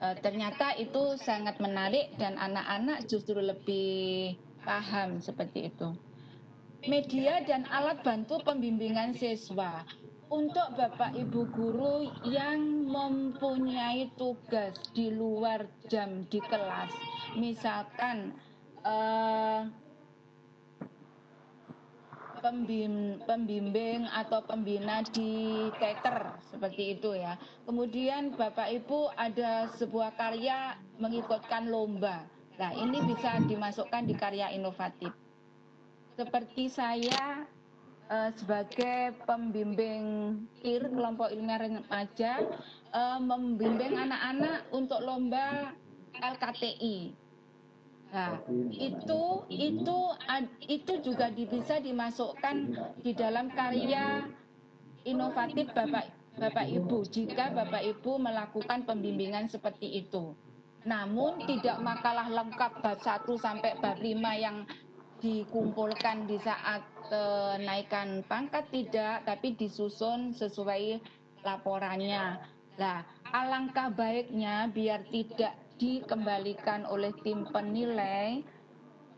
Ternyata itu sangat menarik dan anak-anak justru lebih paham seperti itu. Media dan alat bantu pembimbingan siswa. untuk Bapak Ibu guru yang mempunyai tugas di luar jam di kelas, misalkan pembimbing atau pembina di teater seperti itu ya. Kemudian Bapak Ibu ada sebuah karya mengikutkan lomba. Nah, ini bisa dimasukkan di karya inovatif. Seperti saya sebagai pembimbing KIR, kelompok ilmiah remaja, membimbing anak-anak untuk lomba LKTI. Nah, itu juga bisa dimasukkan di dalam karya inovatif Bapak Ibu jika Bapak Ibu melakukan pembimbingan seperti itu. Namun tidak makalah lengkap bab 1 sampai bab 5 yang dikumpulkan di saat naikkan pangkat, tidak, tapi disusun sesuai laporannya. Nah, alangkah baiknya biar tidak dikembalikan oleh tim penilai,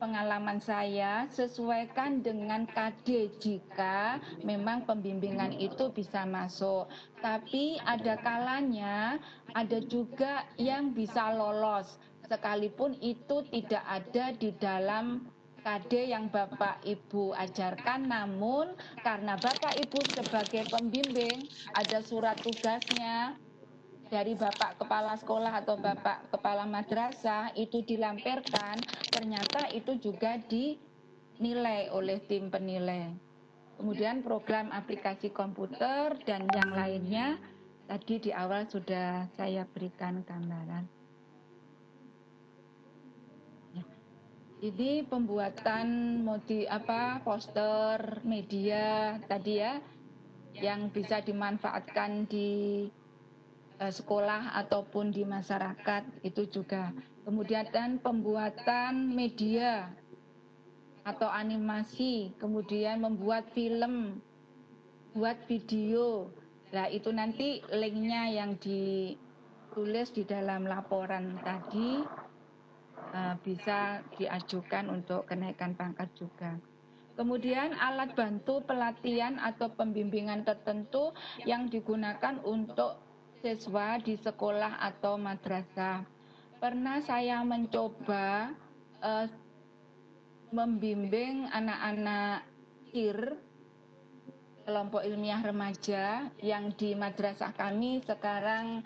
pengalaman saya sesuaikan dengan KD jika memang pembimbingan itu bisa masuk. Tapi ada kalanya ada juga yang bisa lolos sekalipun itu tidak ada di dalam KD yang Bapak Ibu ajarkan, namun karena Bapak Ibu sebagai pembimbing ada surat tugasnya dari Bapak Kepala Sekolah atau Bapak Kepala Madrasah itu dilampirkan, ternyata itu juga dinilai oleh tim penilai. Kemudian program aplikasi komputer dan yang lainnya tadi di awal sudah saya berikan gambaran. Ini pembuatan poster media tadi ya, yang bisa dimanfaatkan di sekolah ataupun di masyarakat itu juga. Kemudian pembuatan media atau animasi, kemudian membuat film, buat video. Nah, itu nanti linknya yang ditulis di dalam laporan tadi bisa diajukan untuk kenaikan pangkat juga. Kemudian alat bantu pelatihan atau pembimbingan tertentu yang digunakan untuk siswa di sekolah atau madrasah. Pernah saya mencoba membimbing anak-anak KIR, kelompok ilmiah remaja, yang di madrasah kami sekarang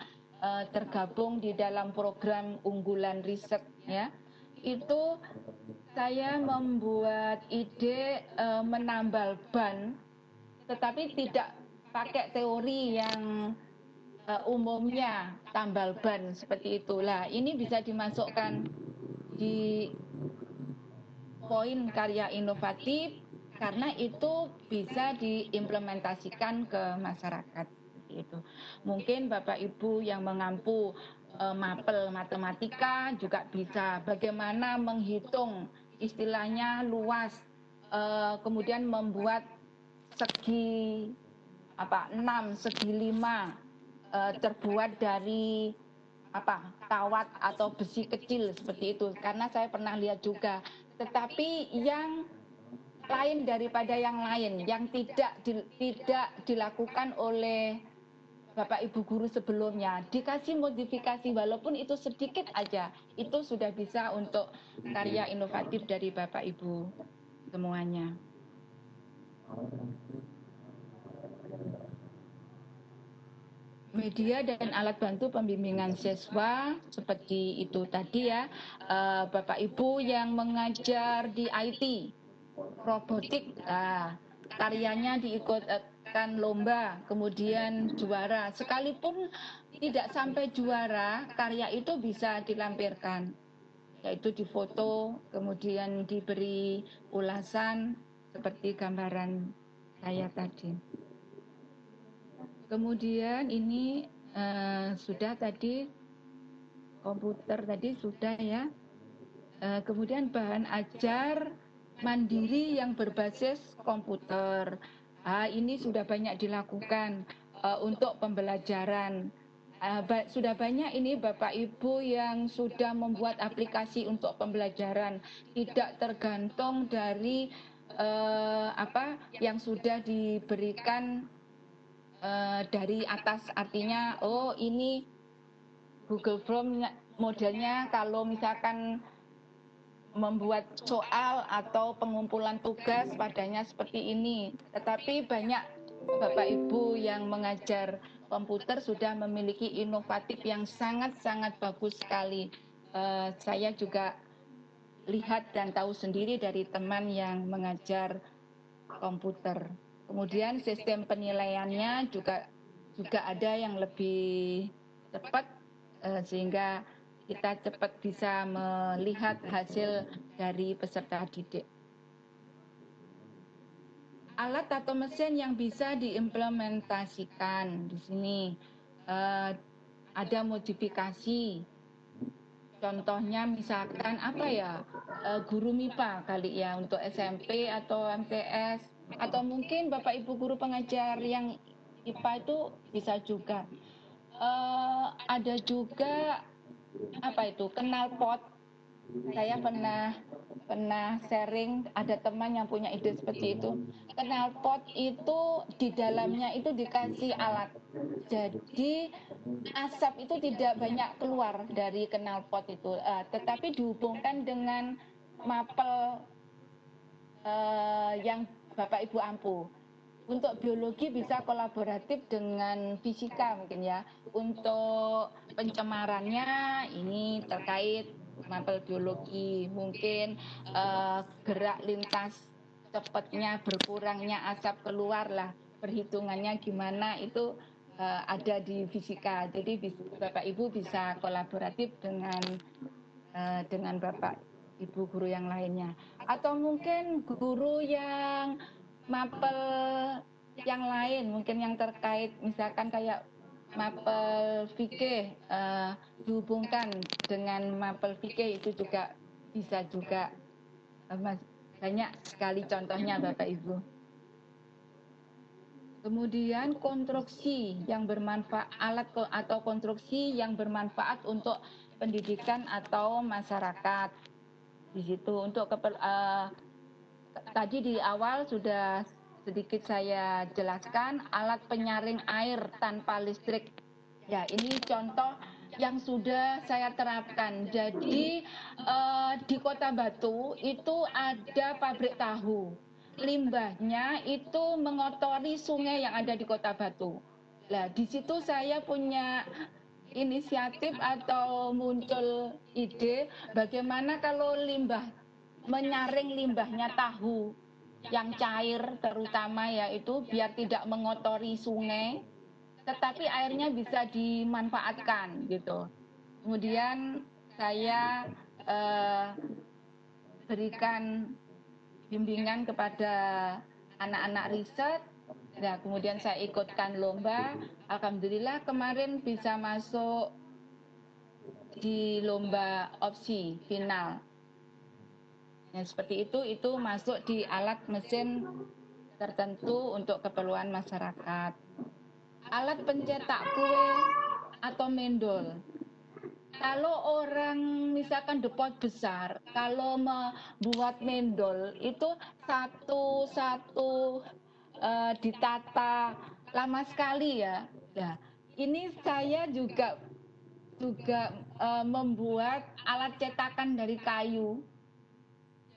tergabung di dalam program unggulan riset ya. Itu saya membuat ide menambal ban, tetapi tidak pakai teori yang umumnya tambal ban seperti itulah. Ini bisa dimasukkan di poin karya inovatif karena itu bisa diimplementasikan ke masyarakat. Itu mungkin Bapak Ibu yang mengampu mapel matematika juga bisa bagaimana menghitung istilahnya luas, kemudian membuat segi 6, segi 5 terbuat dari kawat atau besi kecil seperti itu, karena saya pernah lihat juga. Tetapi yang lain daripada yang lain yang tidak dilakukan oleh Bapak Ibu guru sebelumnya, dikasih modifikasi walaupun itu sedikit aja, itu sudah bisa untuk karya inovatif dari Bapak Ibu semuanya. Media dan alat bantu pembimbingan siswa seperti itu tadi ya, Bapak Ibu yang mengajar di IT, robotik, karyanya diikutkan lomba, kemudian juara. Sekalipun tidak sampai juara, karya itu bisa dilampirkan, yaitu difoto, kemudian diberi ulasan seperti gambaran saya tadi. Kemudian ini sudah tadi komputer tadi sudah ya. Kemudian bahan ajar mandiri yang berbasis komputer. Ini sudah banyak dilakukan untuk pembelajaran. Sudah banyak ini Bapak Ibu yang sudah membuat aplikasi untuk pembelajaran, tidak tergantung dari yang sudah diberikan dari atas, artinya oh ini Google Form modelnya kalau misalkan membuat soal atau pengumpulan tugas padanya seperti ini. Tetapi banyak Bapak Ibu yang mengajar komputer sudah memiliki inovatif yang sangat-sangat bagus sekali. Saya juga lihat dan tahu sendiri dari teman yang mengajar komputer. Kemudian sistem penilaiannya juga ada yang lebih cepat, sehingga kita cepat bisa melihat hasil dari peserta didik. Alat atau mesin yang bisa diimplementasikan di sini ada modifikasi. Contohnya misalkan apa ya, guru MIPA kali ya untuk SMP atau MTS, atau mungkin Bapak Ibu guru pengajar yang IPA itu bisa juga. Ada juga apa itu, knalpot. Saya pernah sharing, ada teman yang punya ide seperti itu. Knalpot itu di dalamnya itu dikasih alat, jadi asap itu tidak banyak keluar dari knalpot itu, tetapi dihubungkan dengan mapel yang Bapak Ibu ampu. Untuk biologi bisa kolaboratif dengan fisika mungkin ya. Untuk pencemarannya ini terkait mapel biologi, mungkin gerak lintas cepatnya berkurangnya asap keluar lah, perhitungannya gimana itu ada di fisika. Jadi Bapak Ibu bisa kolaboratif dengan Bapak Ibu guru yang lainnya. Atau mungkin guru yang mapel yang lain, mungkin yang terkait misalkan kayak mapel fikih, dihubungkan dengan mapel fikih itu juga bisa juga. Banyak sekali contohnya Bapak Ibu. Kemudian konstruksi yang bermanfaat, alat atau konstruksi yang bermanfaat untuk pendidikan atau masyarakat. Di situ untuk tadi di awal sudah sedikit saya jelaskan alat penyaring air tanpa listrik. Ya, ini contoh yang sudah saya terapkan. Jadi di Kota Batu itu ada pabrik tahu. Limbahnya itu mengotori sungai yang ada di Kota Batu. Nah, di situ saya punya inisiatif atau muncul ide bagaimana kalau menyaring limbahnya tahu yang cair terutama yaitu biar tidak mengotori sungai, tetapi airnya bisa dimanfaatkan gitu. Kemudian saya berikan bimbingan kepada anak-anak riset. Nah, kemudian saya ikutkan lomba. Alhamdulillah kemarin bisa masuk di lomba opsi final. Nah, seperti itu masuk di alat mesin tertentu untuk keperluan masyarakat. Alat pencetak kue atau mendol. Kalau orang misalkan depot besar, kalau membuat mendol itu satu-satu ditata lama sekali ya. Nah, ini saya juga membuat alat cetakan dari kayu.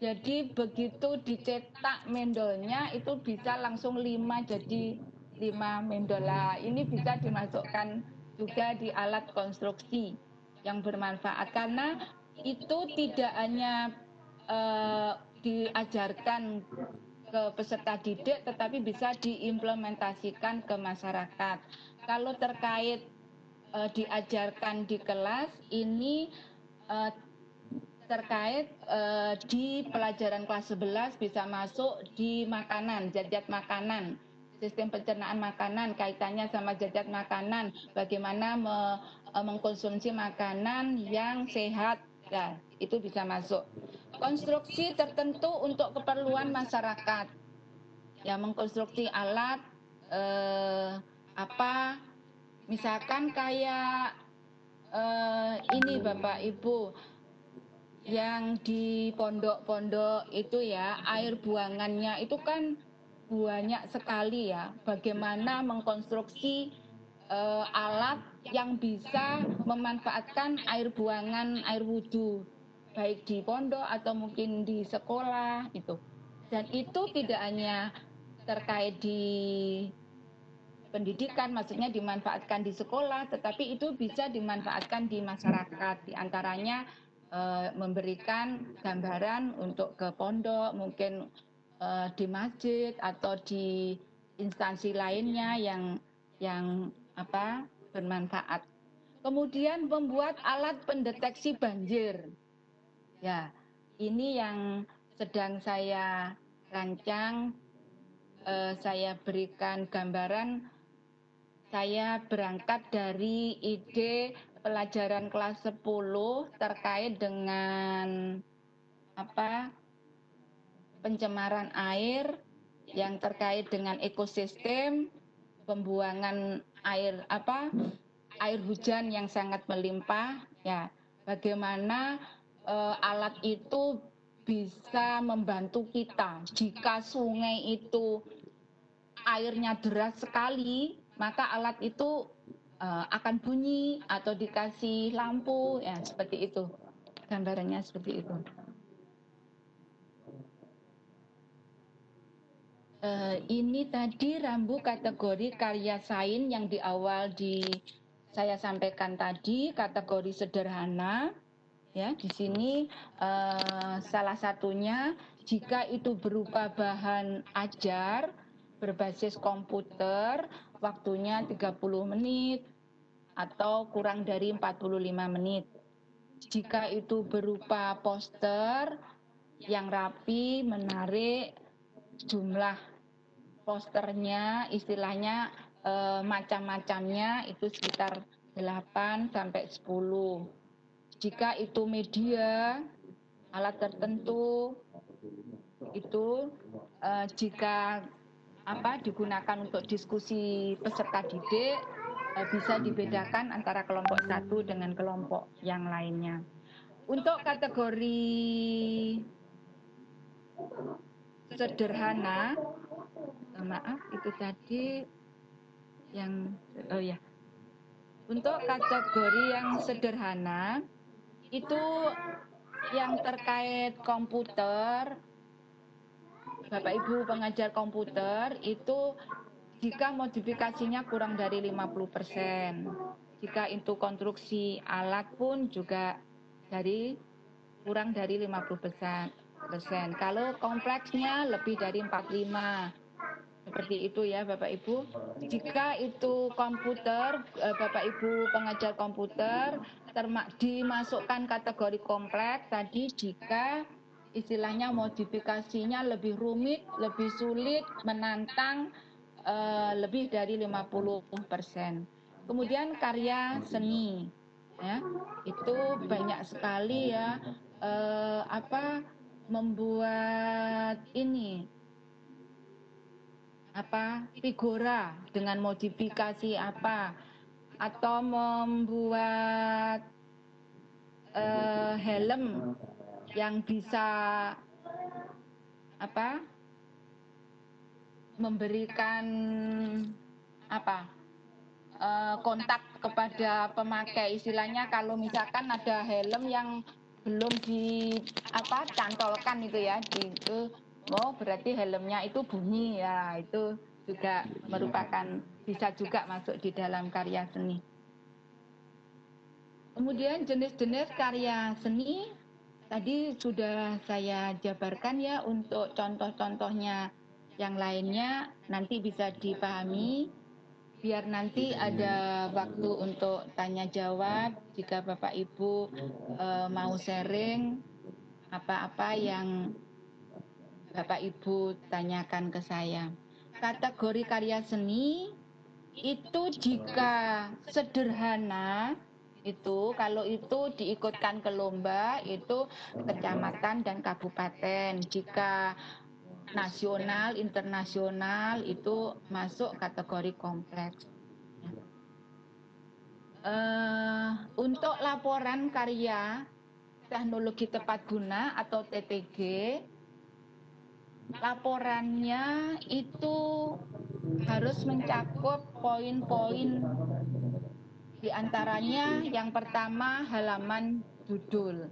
Jadi begitu dicetak mendolnya itu bisa langsung 5 jadi 5 mendola. Ini bisa dimasukkan juga di alat konstruksi yang bermanfaat karena itu tidak hanya diajarkan ke peserta didik tetapi bisa diimplementasikan ke masyarakat. Kalau terkait diajarkan di kelas ini terkait di pelajaran kelas 11 bisa masuk di makanan, zat-zat makanan, sistem pencernaan makanan, kaitannya sama zat-zat makanan, bagaimana mengkonsumsi makanan yang sehat, ya itu bisa masuk. Konstruksi tertentu untuk keperluan masyarakat, ya mengkonstruksi alat misalkan kayak ini Bapak Ibu yang di pondok-pondok itu ya, air buangannya itu kan banyak sekali ya bagaimana mengkonstruksi alat yang bisa memanfaatkan air buangan air wudhu baik di pondok atau mungkin di sekolah itu. Dan itu tidak hanya terkait di pendidikan, maksudnya dimanfaatkan di sekolah, tetapi itu bisa dimanfaatkan di masyarakat. Di antaranya memberikan gambaran untuk ke pondok, mungkin di masjid atau di instansi lainnya yang bermanfaat. Kemudian membuat alat pendeteksi banjir. Ya, ini yang sedang saya rancang. Saya berikan gambaran. Saya berangkat dari ide pelajaran kelas 10 terkait dengan pencemaran air yang terkait dengan ekosistem, pembuangan air hujan yang sangat melimpah, ya. Bagaimana alat itu bisa membantu kita. Jika sungai itu airnya deras sekali, maka alat itu akan bunyi atau dikasih lampu, ya seperti itu. Gambarannya seperti itu. Ini tadi rambu kategori karya sains yang di awal saya sampaikan tadi, kategori sederhana. Ya, di sini salah satunya jika itu berupa bahan ajar berbasis komputer, waktunya 30 menit atau kurang dari 45 menit. Jika itu berupa poster yang rapi, menarik, jumlah posternya istilahnya macam-macamnya itu sekitar 8 sampai 10. Jika itu media alat tertentu itu jika digunakan untuk diskusi peserta didik bisa dibedakan antara kelompok satu dengan kelompok yang lainnya. Untuk kategori sederhana, maaf itu tadi yang untuk kategori yang sederhana itu yang terkait komputer, Bapak Ibu pengajar komputer itu jika modifikasinya kurang dari 50%. Jika itu konstruksi alat pun juga kurang dari 50%. Kalau kompleksnya lebih dari 45%. Seperti itu ya Bapak Ibu. Jika itu komputer, Bapak Ibu pengajar komputer dimasukkan kategori kompleks tadi jika istilahnya modifikasinya lebih rumit, lebih sulit, menantang, lebih dari 50%. Kemudian karya seni, ya itu banyak sekali ya membuat ini figura dengan modifikasi atau membuat helm yang bisa memberikan kontak kepada pemakai. Istilahnya kalau misalkan ada helm yang belum dicantolkan itu ya, berarti helmnya itu bunyi ya, itu juga bisa juga masuk di dalam karya seni. Kemudian jenis-jenis karya seni tadi sudah saya jabarkan ya, untuk contoh-contohnya yang lainnya nanti bisa dipahami. Biar nanti ada waktu untuk tanya jawab jika Bapak Ibu mau sharing apa-apa yang Bapak Ibu tanyakan ke saya. Kategori karya seni itu jika sederhana itu kalau itu diikutkan ke lomba itu kecamatan dan kabupaten. Jika nasional, internasional itu masuk kategori kompleks. Untuk laporan karya teknologi tepat guna atau TTG laporannya itu harus mencakup poin-poin, di antaranya yang pertama halaman judul.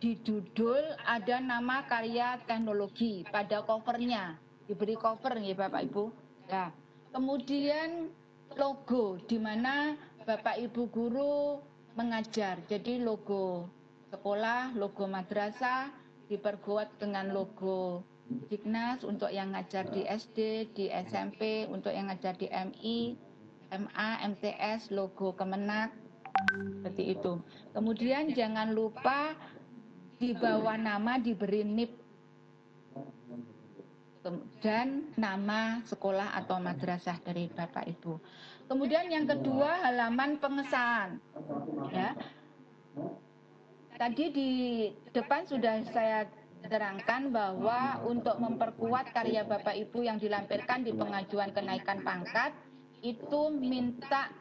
Di judul ada nama karya teknologi pada covernya, diberi cover ya Bapak Ibu. Nah, kemudian logo di mana Bapak Ibu guru mengajar. Jadi logo sekolah, logo madrasah diperkuat dengan logo Dignas untuk yang ngajar di SD, di SMP, untuk yang ngajar di MI, MA, MTS, logo Kemenak, seperti itu. Kemudian jangan lupa di bawah nama diberi NIP dan nama sekolah atau madrasah dari Bapak Ibu. Kemudian yang kedua halaman pengesahan. Ya. Tadi di depan sudah saya terangkan bahwa untuk memperkuat karya Bapak Ibu yang dilampirkan di pengajuan kenaikan pangkat itu minta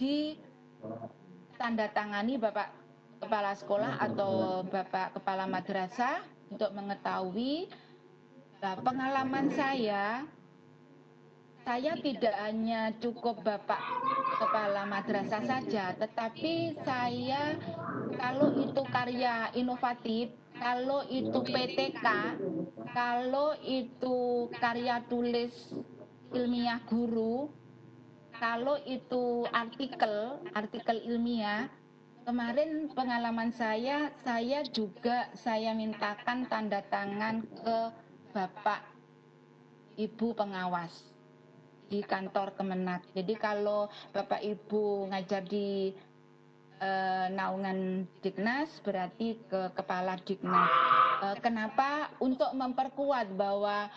ditandatangani Bapak Kepala Sekolah atau Bapak Kepala Madrasah untuk mengetahui. Nah, pengalaman saya tidak hanya cukup Bapak Kepala Madrasah saja, tetapi saya kalau itu karya inovatif, kalau itu PTK, kalau itu karya tulis ilmiah guru, kalau itu artikel ilmiah, kemarin pengalaman saya juga mintakan tanda tangan ke Bapak Ibu pengawas di kantor Kemenak. Jadi kalau Bapak Ibu ngajar di naungan Dignas berarti ke kepala Dignas. Kenapa? Untuk memperkuat bahwa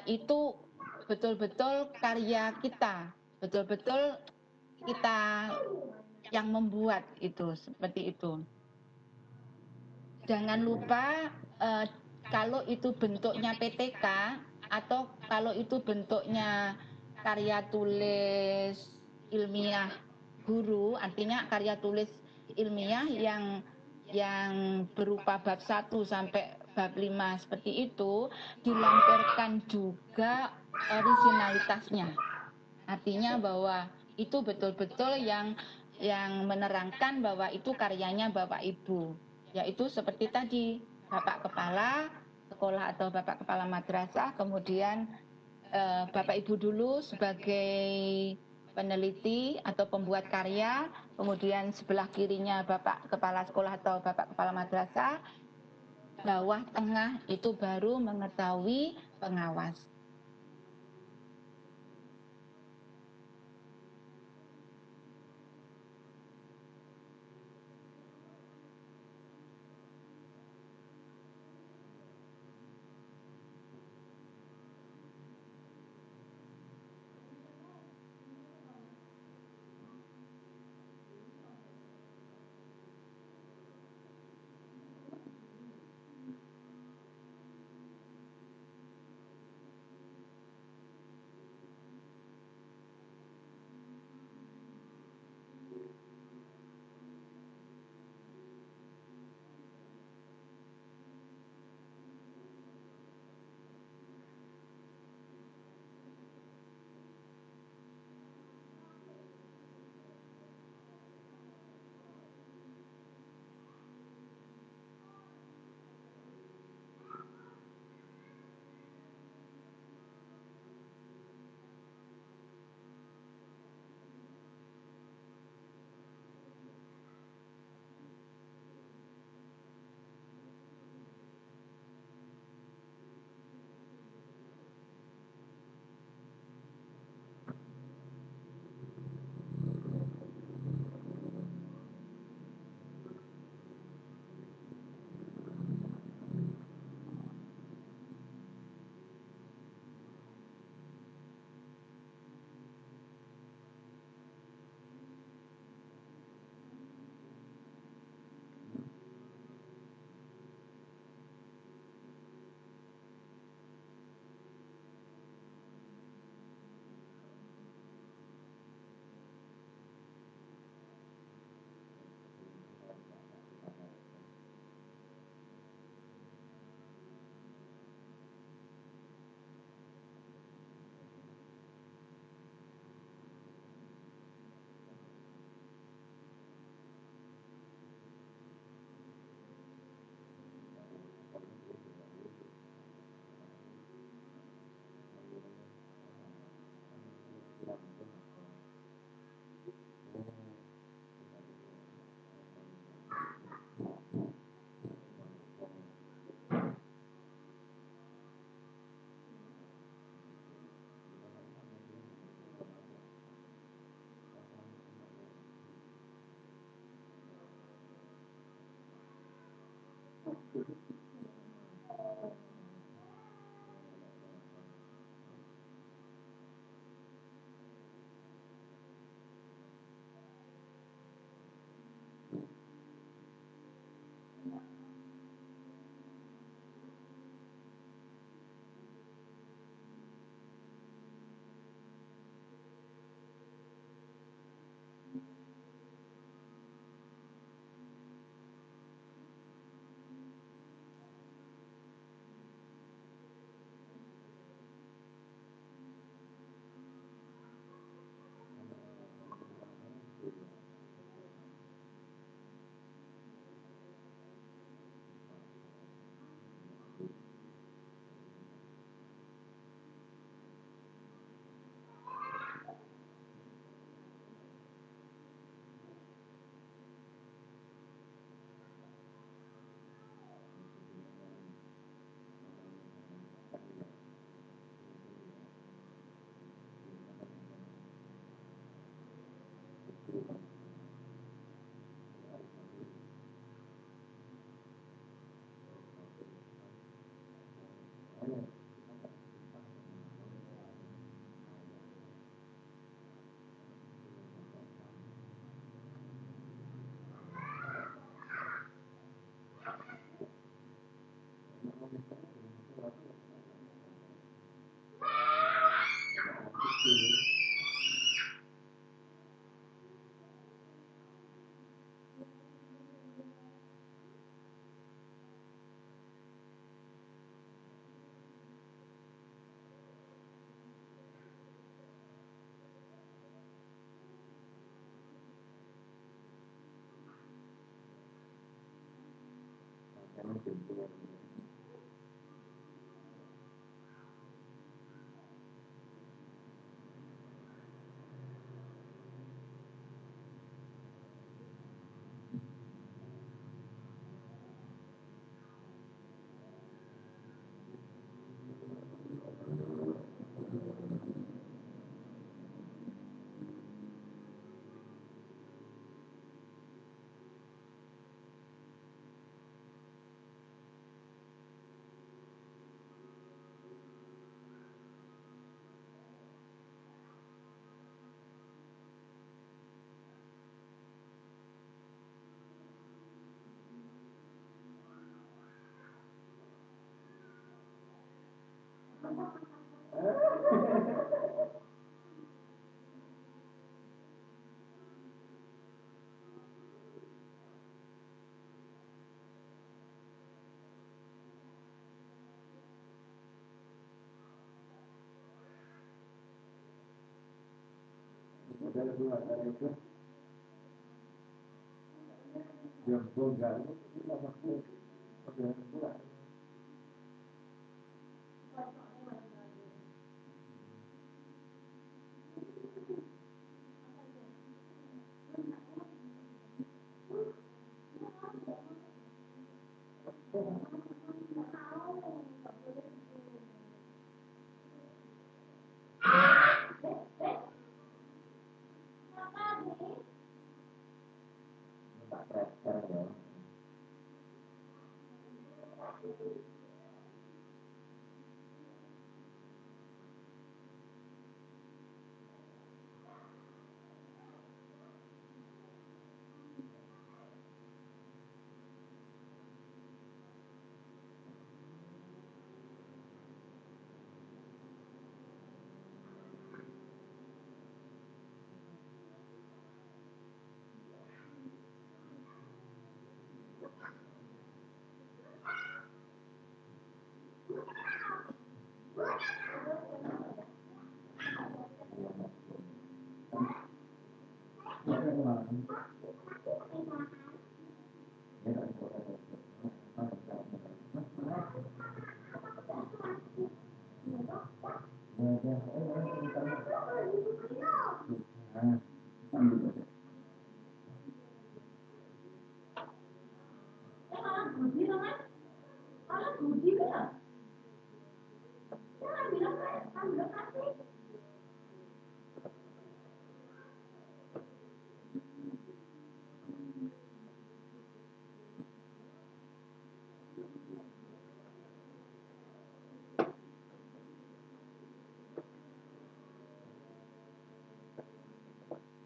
itu betul-betul karya kita, betul-betul kita yang membuat itu, seperti itu. Jangan lupa kalau itu bentuknya PTK atau kalau itu bentuknya karya tulis ilmiah guru, artinya karya tulis ilmiah yang berupa bab 1 sampai bab 5 seperti itu, dilampirkan juga originalitasnya. Artinya bahwa itu betul-betul yang menerangkan bahwa itu karyanya Bapak Ibu. Yaitu seperti tadi, Bapak Kepala Sekolah atau Bapak Kepala Madrasah, kemudian Bapak Ibu dulu sebagai peneliti atau pembuat karya, kemudian sebelah kirinya Bapak Kepala Sekolah atau Bapak Kepala Madrasah, bawah tengah itu baru mengetahui pengawas.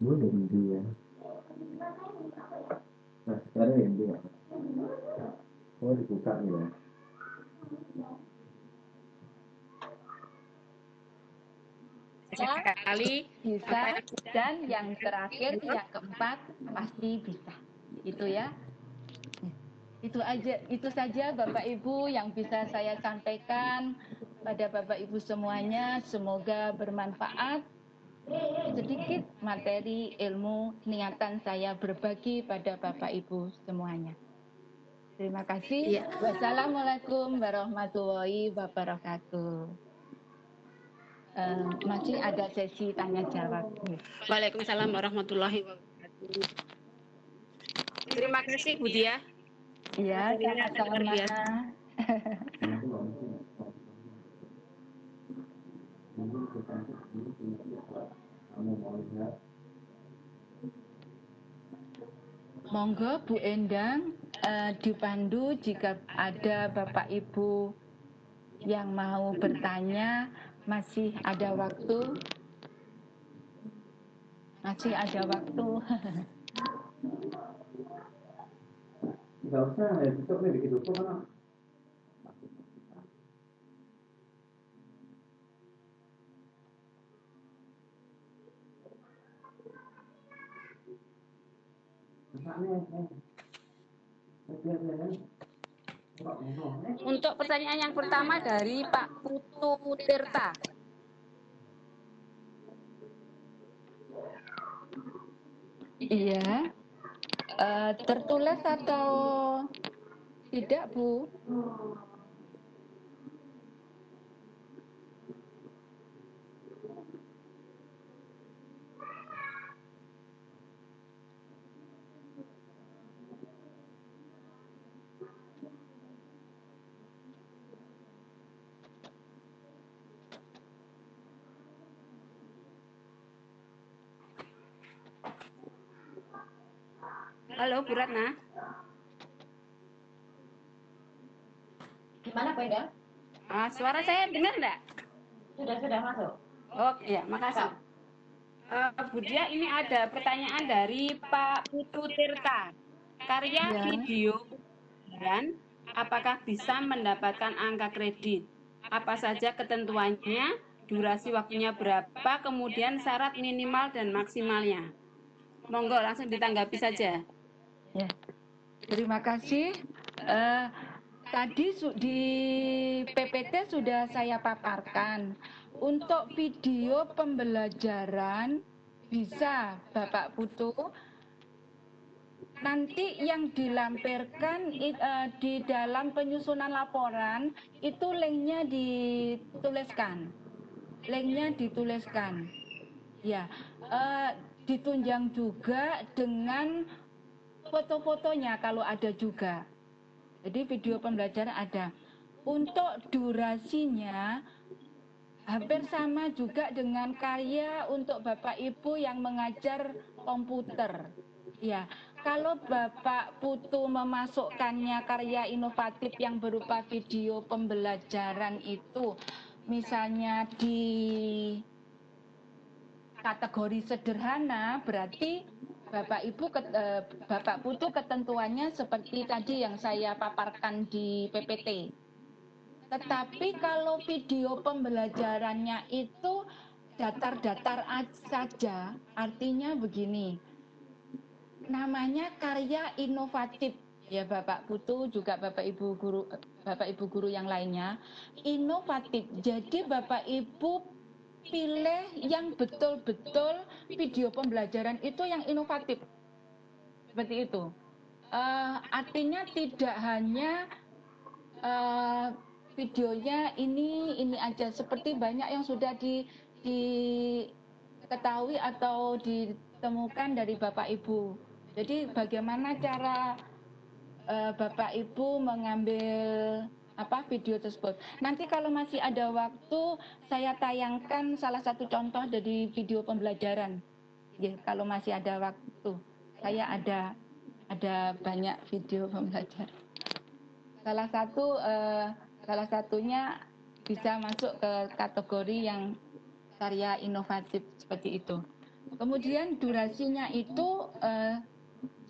Dulu dia. Nah, sekarang yang dia. Oh, dibuka ya. Sekali bisa, dan yang terakhir yang keempat pasti bisa. Itu ya. Itu aja, itu saja Bapak Ibu yang bisa saya sampaikan pada Bapak Ibu semuanya. Semoga bermanfaat. Sedikit materi ilmu niatan saya berbagi pada Bapak Ibu semuanya. Terima kasih. Iya. Wassalamualaikum warahmatullahi wabarakatuh. Masih ada sesi tanya jawab. Waalaikumsalam warahmatullahi wabarakatuh. Terima kasih Bu Dia. Iya, Materinya luar biasa. Monggo Bu Endang dipandu jika ada Bapak Ibu yang mau bertanya, masih ada waktu. Masih ada waktu. Nggak usah, ya tutup nih, bikin tutup kan. Untuk pertanyaan yang pertama dari Pak Putu Tirta. Iya. Tertulis atau tidak, Bu? Halo, Bu Ratna. Gimana, Bu Ida? Suara saya dengar enggak? Sudah masuk. Oh, ya, makasih. Bu Dia, ini ada pertanyaan dari Pak Putu Tirta. Karya Ya. video dan apakah bisa mendapatkan angka kredit? Apa saja ketentuannya? Durasi waktunya berapa? Kemudian syarat minimal dan maksimalnya. Monggo langsung ditanggapi saja. Ya. Terima kasih. Tadi di PPT sudah saya paparkan. Untuk video pembelajaran bisa, Bapak Putu. Nanti yang dilampirkan di dalam penyusunan laporan itu linknya dituliskan. Ya, ditunjang juga dengan foto-fotonya kalau ada juga. Jadi video pembelajaran ada. Untuk durasinya hampir sama juga dengan karya untuk Bapak Ibu yang mengajar komputer. Ya, kalau Bapak Putu memasukkannya karya inovatif yang berupa video pembelajaran itu, misalnya di kategori sederhana, berarti Bapak Putu ketentuannya seperti tadi yang saya paparkan di PPT. Tetapi kalau video pembelajarannya itu datar-datar saja, artinya begini, namanya karya inovatif ya Bapak Putu, juga Bapak Ibu guru yang lainnya, inovatif. Jadi Bapak Ibu pilih yang betul-betul video pembelajaran itu yang inovatif, seperti itu. Artinya tidak hanya videonya ini aja, seperti banyak yang sudah diketahui atau ditemukan dari Bapak Ibu. Jadi bagaimana cara Bapak Ibu mengambil video tersebut. Nanti kalau masih ada waktu, saya tayangkan salah satu contoh dari video pembelajaran. Ya, kalau masih ada waktu, saya ada banyak video pembelajaran. Salah satunya bisa masuk ke kategori yang karya inovatif seperti itu. Kemudian durasinya itu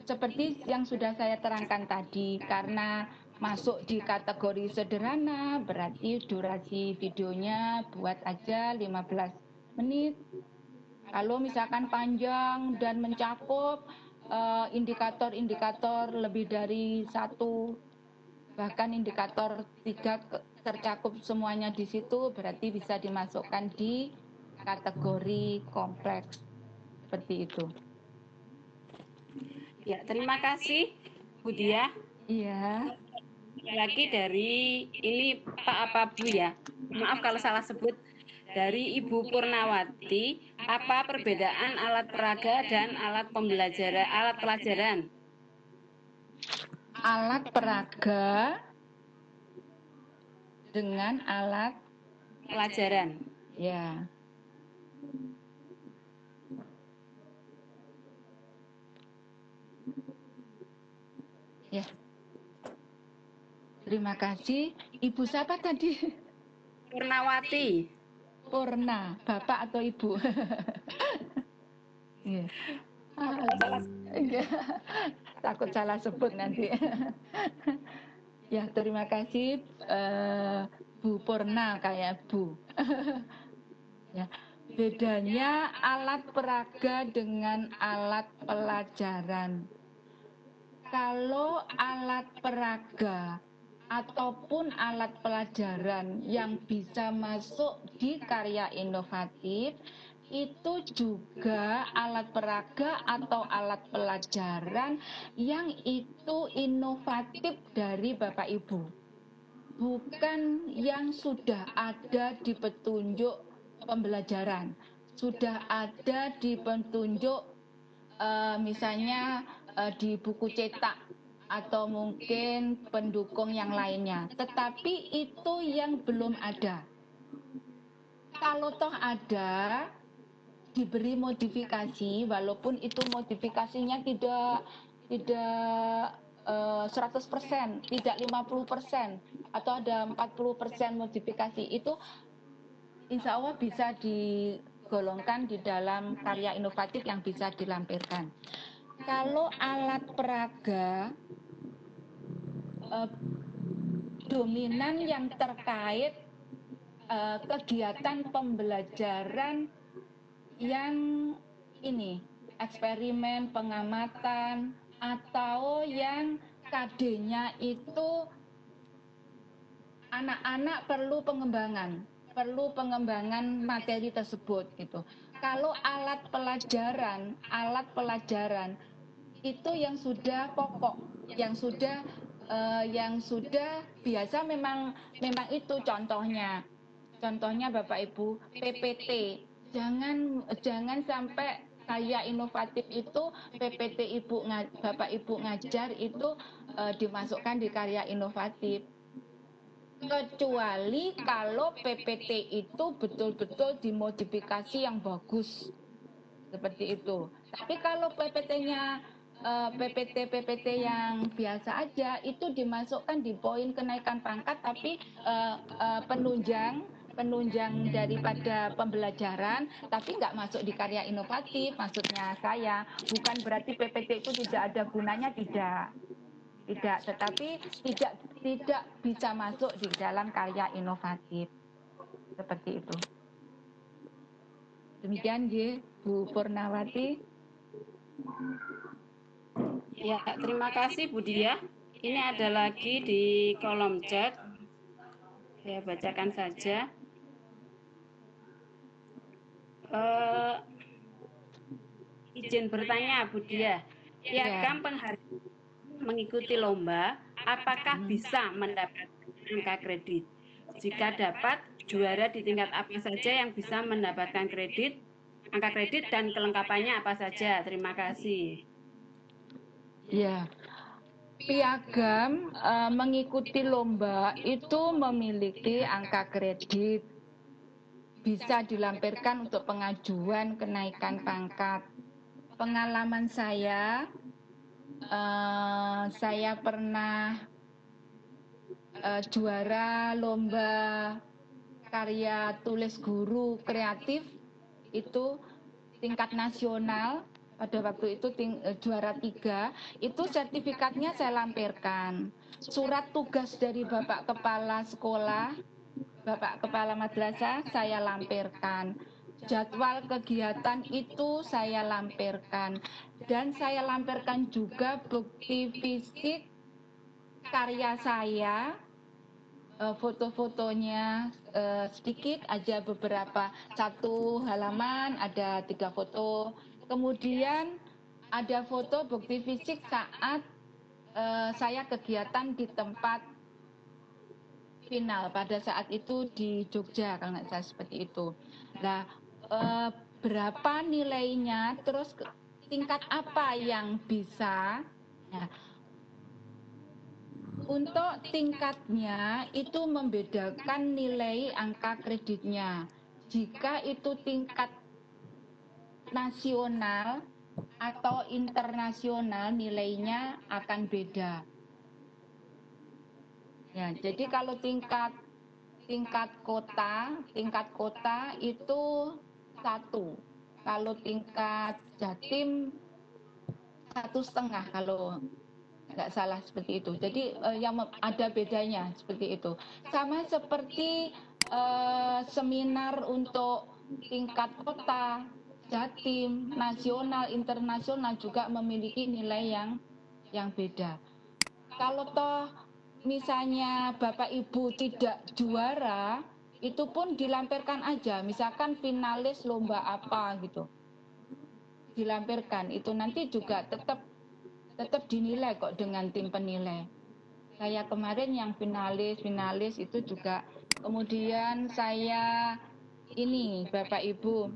seperti yang sudah saya terangkan tadi, karena masuk di kategori sederhana, berarti durasi videonya buat aja 15 menit. Kalau misalkan panjang dan mencakup indikator-indikator lebih dari 1, bahkan indikator 3 tercakup semuanya di situ, berarti bisa dimasukkan di kategori kompleks seperti itu. Ya, terima kasih Bu Dia. Iya. Lagi dari ini Pak apa Bu ya? Maaf kalau salah sebut. Dari Ibu Purnawati, apa perbedaan alat peraga dan alat pelajaran? Alat peraga dengan alat Pelajaran. ya. Ya. Terima kasih. Ibu siapa tadi? Purnawati. Purna, Bapak atau Ibu? Iya. Iya. Takut salah sebut nanti. Ya, terima kasih Bu Purna kayak Bu. Ya. Bedanya alat peraga dengan alat pelajaran. Kalau alat peraga ataupun alat pelajaran yang bisa masuk di karya inovatif itu juga alat peraga atau alat pelajaran yang itu inovatif dari Bapak Ibu, bukan yang sudah ada di petunjuk pembelajaran, sudah ada di petunjuk misalnya di buku cetak atau mungkin pendukung yang lainnya, tetapi itu yang belum ada. Kalau toh ada, diberi modifikasi, walaupun itu modifikasinya tidak 100%, tidak 50%, atau ada 40% modifikasi, itu insya Allah bisa digolongkan di dalam karya inovatif yang bisa dilampirkan. Kalau alat peraga dominan yang terkait kegiatan pembelajaran yang ini, eksperimen, pengamatan, atau yang KD-nya itu anak-anak perlu pengembangan materi tersebut gitu. Kalau alat pelajaran itu yang sudah pokok, yang sudah biasa memang itu contohnya Bapak Ibu PPT. Jangan sampai kayak inovatif itu PPT Bapak Ibu ngajar itu dimasukkan di karya inovatif. Kecuali kalau PPT itu betul-betul dimodifikasi yang bagus seperti itu. Tapi kalau PPT-nya PPT yang biasa aja itu dimasukkan di poin kenaikan pangkat, tapi penunjang daripada pembelajaran, tapi nggak masuk di karya inovatif. Maksudnya saya bukan berarti PPT itu tidak ada gunanya, tidak, tetapi tidak bisa masuk di dalam karya inovatif seperti itu. Demikian Bu Purnawati. Ya, terima kasih Bu Dia. Ini ada lagi di kolom chat. Saya bacakan saja. Izin bertanya Bu Dia, piagam penghargaan mengikuti lomba, apakah bisa mendapat angka kredit? Jika dapat, juara di tingkat apa saja yang bisa mendapatkan kredit, angka kredit dan kelengkapannya apa saja? Terima kasih. Ya, piagam mengikuti lomba itu memiliki angka kredit, bisa dilampirkan untuk pengajuan kenaikan pangkat. Pengalaman saya pernah juara lomba karya tulis guru kreatif itu tingkat nasional. Pada waktu itu juara 3, itu sertifikatnya saya lampirkan. Surat tugas dari Bapak Kepala Sekolah, Bapak Kepala Madrasah saya lampirkan. Jadwal kegiatan itu saya lampirkan. Dan saya lampirkan juga bukti fisik karya saya, foto-fotonya sedikit aja, beberapa, 1 halaman ada 3 foto. Kemudian ada foto bukti fisik saat saya kegiatan di tempat final pada saat itu di Jogja, kalau nggak salah seperti itu. Nah, berapa nilainya, terus tingkat apa yang bisa. Nah, untuk tingkatnya itu membedakan nilai angka kreditnya. Jika itu tingkat nasional atau internasional, nilainya akan beda. Ya, jadi kalau tingkat tingkat kota itu 1. Kalau tingkat Jatim 1,5 kalau nggak salah seperti itu. Jadi yang ada bedanya seperti itu. Sama seperti seminar untuk tingkat kota, Jatim, nasional, internasional juga memiliki nilai yang beda. Kalau toh misalnya Bapak Ibu tidak juara, itu pun dilampirkan aja. Misalkan finalis lomba apa gitu, dilampirkan. Itu nanti juga tetap dinilai kok dengan tim penilai. Saya kemarin yang finalis itu juga. Kemudian saya ini Bapak Ibu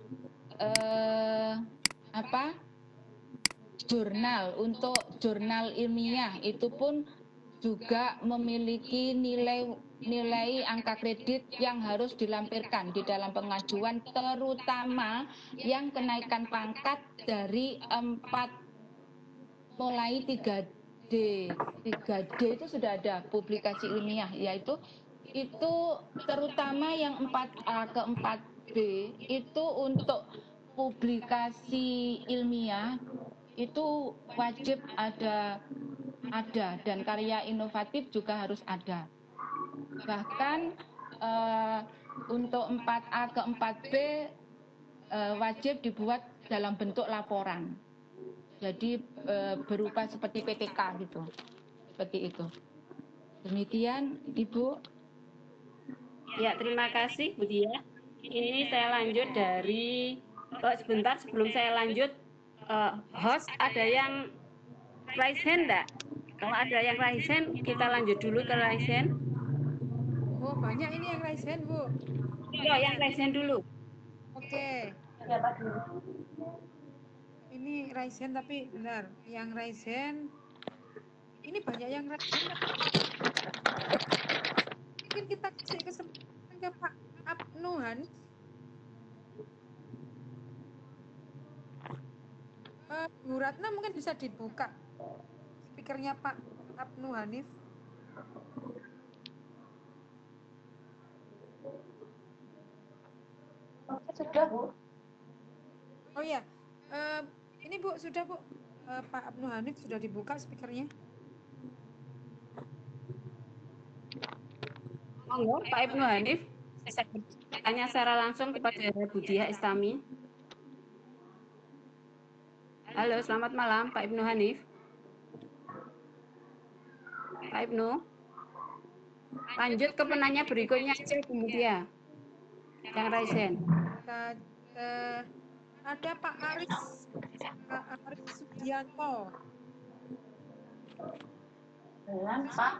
jurnal, untuk jurnal ilmiah itu pun juga memiliki nilai angka kredit yang harus dilampirkan di dalam pengajuan, terutama yang kenaikan pangkat dari 4 mulai 3D. 3D itu sudah ada publikasi ilmiah, yaitu itu terutama yang 4A ke 4B itu untuk publikasi ilmiah itu wajib ada dan karya inovatif juga harus ada. Bahkan untuk 4A ke 4B wajib dibuat dalam bentuk laporan. Jadi berupa seperti PTK gitu. Seperti itu. Demikian Ibu. Ya, terima kasih Bu Dia. Ini saya lanjut dari sebentar sebelum saya lanjut, host ada yang raise hand enggak? Kalau ada yang raise hand, kita lanjut dulu ke raise hand. Oh, banyak ini yang raise hand, Bu. Yo, yang raise hand dulu. Oke. Ini raise hand tapi benar, yang raise hand ini banyak yang raise hand. Mungkin kita kasih kesempatan ke Pak Abnuhan. Bu Ratna mungkin bisa dibuka speakernya Pak Abnu Hanif. Sudah, Bu. Oh ya, ini Bu sudah Bu, Pak Abnu Hanif sudah dibuka speakernya. Monggo Pak Ibnu Hanif, bisa tanya secara langsung kepada Bu Dia Istami. Halo, selamat malam Pak Ibnu Hanif. Pak Ibnu, lanjut ke penanya berikutnya aja Bu Mutia. Yang raise hand. Ada Pak Aris Sugianto. Dengan Pak.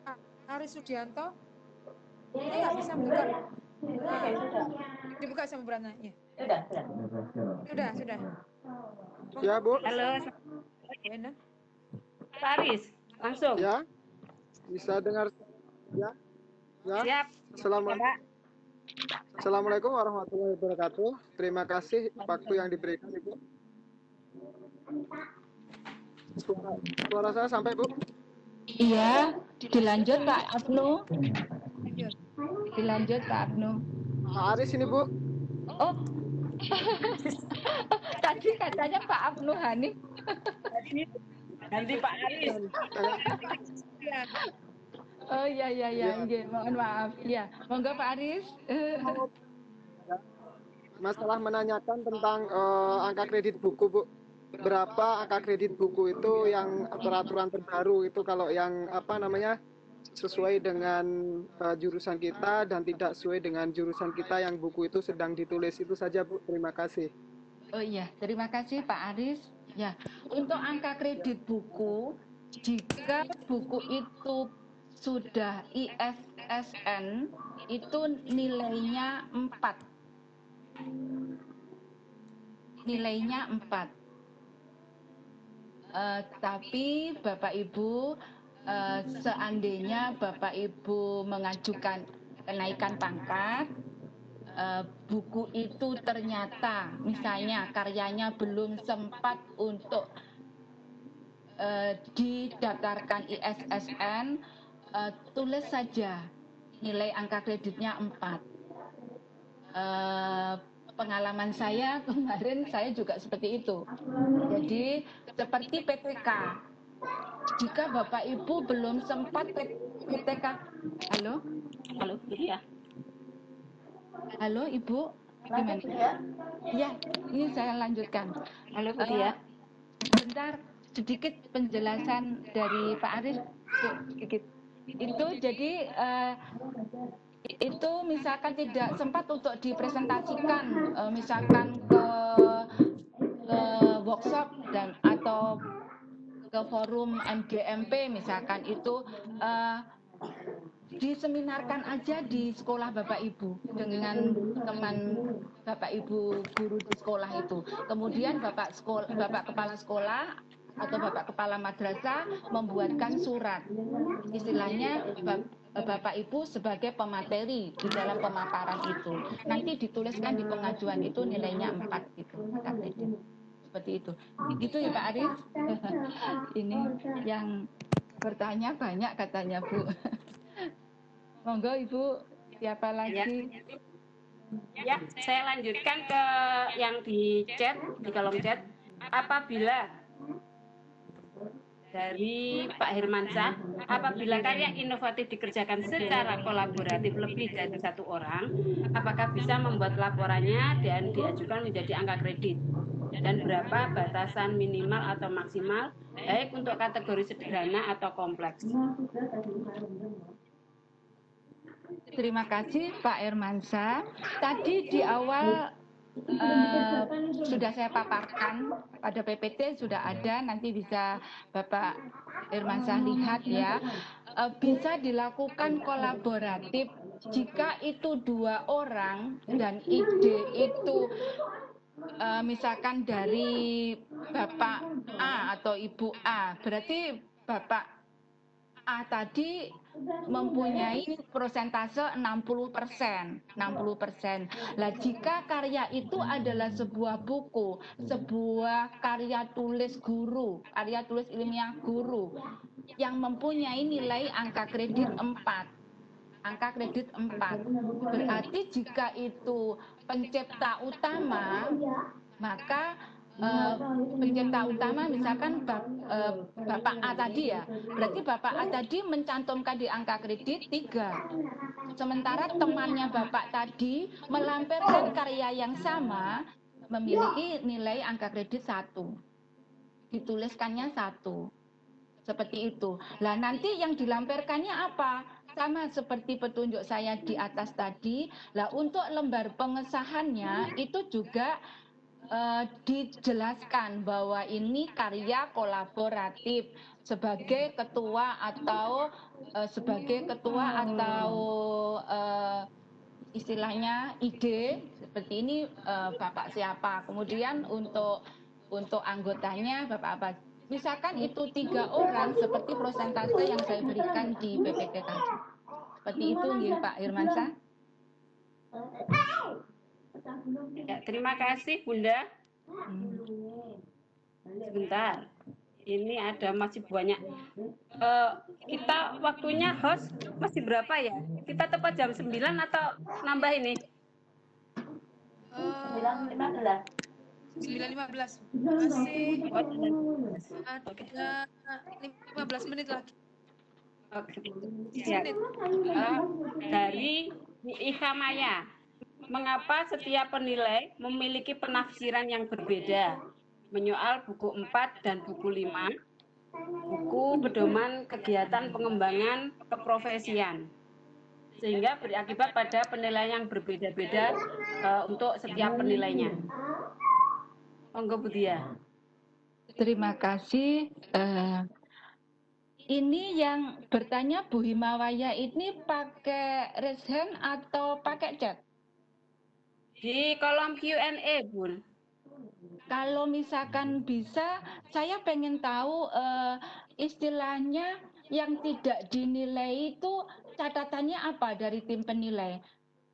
Pak Aris Sugianto. Saya nggak bisa buka. Dibuka sama Bu Ratna. Ya. Sudah. Ya, Bu. Halo, Enak. Pak Aris, langsung. Ya. Bisa dengar ya? Ya. Siap. Assalamualaikum warahmatullahi wabarakatuh. Terima kasih waktu yang diberikan, Ibu. Suara saya sampai, Bu? Iya, dilanjut Pak Abnu. Dilanjut Pak Abnu. Pak Aris ini, Bu. Oh. Tadi katanya Pak Abnu Hanif. Nanti Pak Aris. Oh iya, nggih, mohon maaf. Iya, monggo Pak Aris. Masalah menanyakan tentang angka kredit buku, Bu. Berapa angka kredit buku itu yang peraturan terbaru itu kalau yang sesuai dengan jurusan kita dan tidak sesuai dengan jurusan kita yang buku itu sedang ditulis, itu saja Bu. Terima kasih. Oh iya, terima kasih Pak Aris. Ya, untuk angka kredit buku, jika buku itu sudah ISSN, itu nilainya 4. Nilainya 4. Tapi Bapak Ibu, seandainya Bapak Ibu mengajukan kenaikan pangkat, buku itu ternyata misalnya karyanya belum sempat untuk didaftarkan ISSN, tulis saja nilai angka kreditnya 4. Pengalaman saya kemarin saya juga seperti itu. Jadi seperti PTK, jika Bapak Ibu belum sempat PTK, halo Bu Dia. Halo Ibu, Lanjut, gimana? Bu Dia. Ya, ini saya lanjutkan. Halo Bu Dia. Bentar, sedikit penjelasan dari Pak Aris, sedikit. Itu jadi itu misalkan tidak sempat untuk dipresentasikan, misalkan ke workshop dan atau ke forum MGMP misalkan itu diseminarkan aja di sekolah Bapak Ibu dengan teman Bapak Ibu guru di sekolah itu. Kemudian Bapak kepala sekolah atau Bapak kepala madrasah membuatkan surat. Istilahnya Bapak Ibu sebagai pemateri di dalam pemaparan itu. Nanti dituliskan di pengajuan itu nilainya 4 gitu. Seperti itu. Gitu ya Pak Aris. Ini yang bertanya banyak katanya Bu. Monggo Ibu, siapa lagi? Ya, saya lanjutkan ke yang di chat, di kolom chat. Apabila dari Pak Hermansyah, apabila karya inovatif dikerjakan secara kolaboratif lebih dari 1 orang, apakah bisa membuat laporannya dan diajukan menjadi angka kredit? Dan berapa batasan minimal atau maksimal, baik untuk kategori sederhana atau kompleks? Terima kasih Pak Hermansyah. Tadi di awal sudah saya paparkan pada PPT sudah ada, nanti bisa Bapak Hermansyah lihat ya. Bisa dilakukan kolaboratif jika itu 2 orang dan ide itu misalkan dari Bapak A atau Ibu A, berarti Bapak A tadi mempunyai persentase 60%. Lah jika karya itu adalah sebuah buku, sebuah karya tulis guru, karya tulis ilmiah guru yang mempunyai nilai angka kredit 4. Angka kredit 4. Berarti jika itu pencipta utama, maka pencipta utama misalkan Bapak A tadi ya, berarti Bapak A tadi mencantumkan di angka kredit 3. Sementara temannya Bapak tadi melampirkan karya yang sama memiliki nilai angka kredit 1. Dituliskannya 1. Seperti itu. Lah nanti yang dilampirkannya apa? Sama seperti petunjuk saya di atas tadi. Lah untuk lembar pengesahannya itu juga dijelaskan bahwa ini karya kolaboratif sebagai ketua atau istilahnya ide seperti ini Bapak siapa. Kemudian untuk anggotanya Bapak apa? Misalkan itu 3 orang seperti persentase yang saya berikan di PPT tadi. Seperti itu nggih Pak Hermansyah. Ya, terima kasih Bunda. Sebentar, ini ada masih banyak. Kita waktunya host masih berapa ya? Kita tepat jam 9 atau nambah ini? 9.15. 9.15 masih ada 15 menit lagi. Oke. Ya. Dari Iha Maya, mengapa setiap penilai memiliki penafsiran yang berbeda? Menyoal buku 4 dan buku 5, buku pedoman kegiatan pengembangan keprofesian, sehingga berakibat pada penilaian yang berbeda-beda untuk setiap penilainya. Monggo Bu Dia. Terima kasih. Ini yang bertanya Bu Himawaya ini pakai raise hand atau pakai chat? Di kolom Q&A, Bun. Kalau misalkan bisa, saya pengen tahu istilahnya yang tidak dinilai itu catatannya apa dari tim penilai.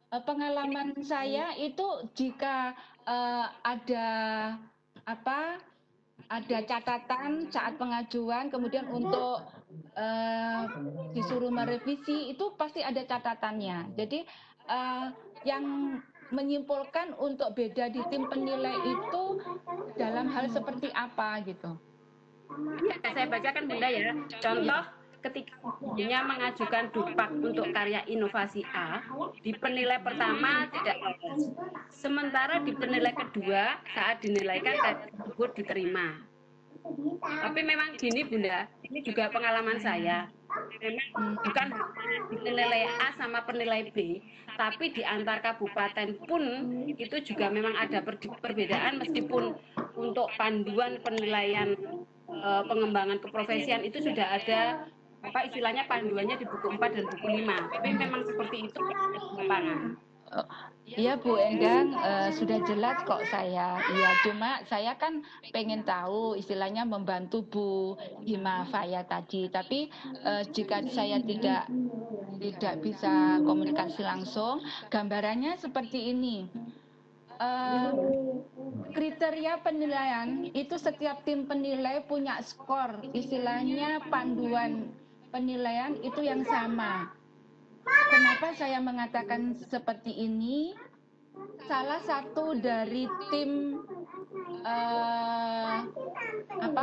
Pengalaman saya itu jika ada ada catatan saat pengajuan, kemudian untuk disuruh merevisi itu pasti ada catatannya. Jadi yang menyimpulkan untuk beda di tim penilai itu dalam hal seperti apa gitu. Ya, saya bacakan Bunda ya. Contoh ketika gurunya mengajukan dupak untuk karya inovasi A, di penilai pertama tidak lolos. Sementara di penilai kedua saat dinilaikan karya tersebut diterima. Tapi memang gini Bunda, ini juga pengalaman saya. Memang bukan di penilai A sama penilai B, tapi di antar kabupaten pun itu juga memang ada perbedaan meskipun untuk panduan penilaian pengembangan keprofesian itu sudah ada apa istilahnya panduannya di buku 4 dan buku 5. Tapi memang seperti itu di lapangan. Iya Bu Endang, sudah jelas kok saya. Iya, cuma saya kan pengen tahu istilahnya membantu Bu Himafaya tadi. Tapi jika saya tidak bisa komunikasi langsung, gambarannya seperti ini. Kriteria penilaian itu setiap tim penilai punya skor, istilahnya panduan penilaian itu yang sama. Kenapa saya mengatakan seperti ini? Salah satu dari tim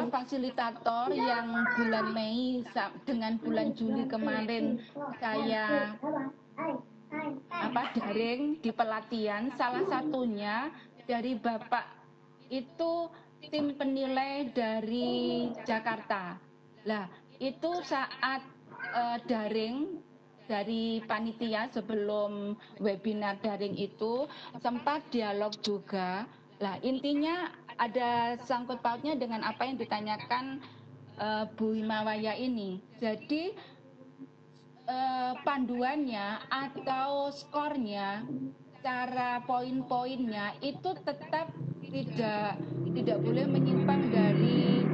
fasilitator yang bulan Mei dengan bulan Juli kemarin saya daring di pelatihan, salah satunya dari Bapak itu tim penilai dari Jakarta. Lah, itu saat daring dari panitia sebelum webinar daring itu sempat dialog juga. Lah, intinya ada sangkut pautnya dengan apa yang ditanyakan Bu Himawaya ini. Jadi panduannya atau skornya, cara poin-poinnya itu tetap tidak boleh menyimpang dari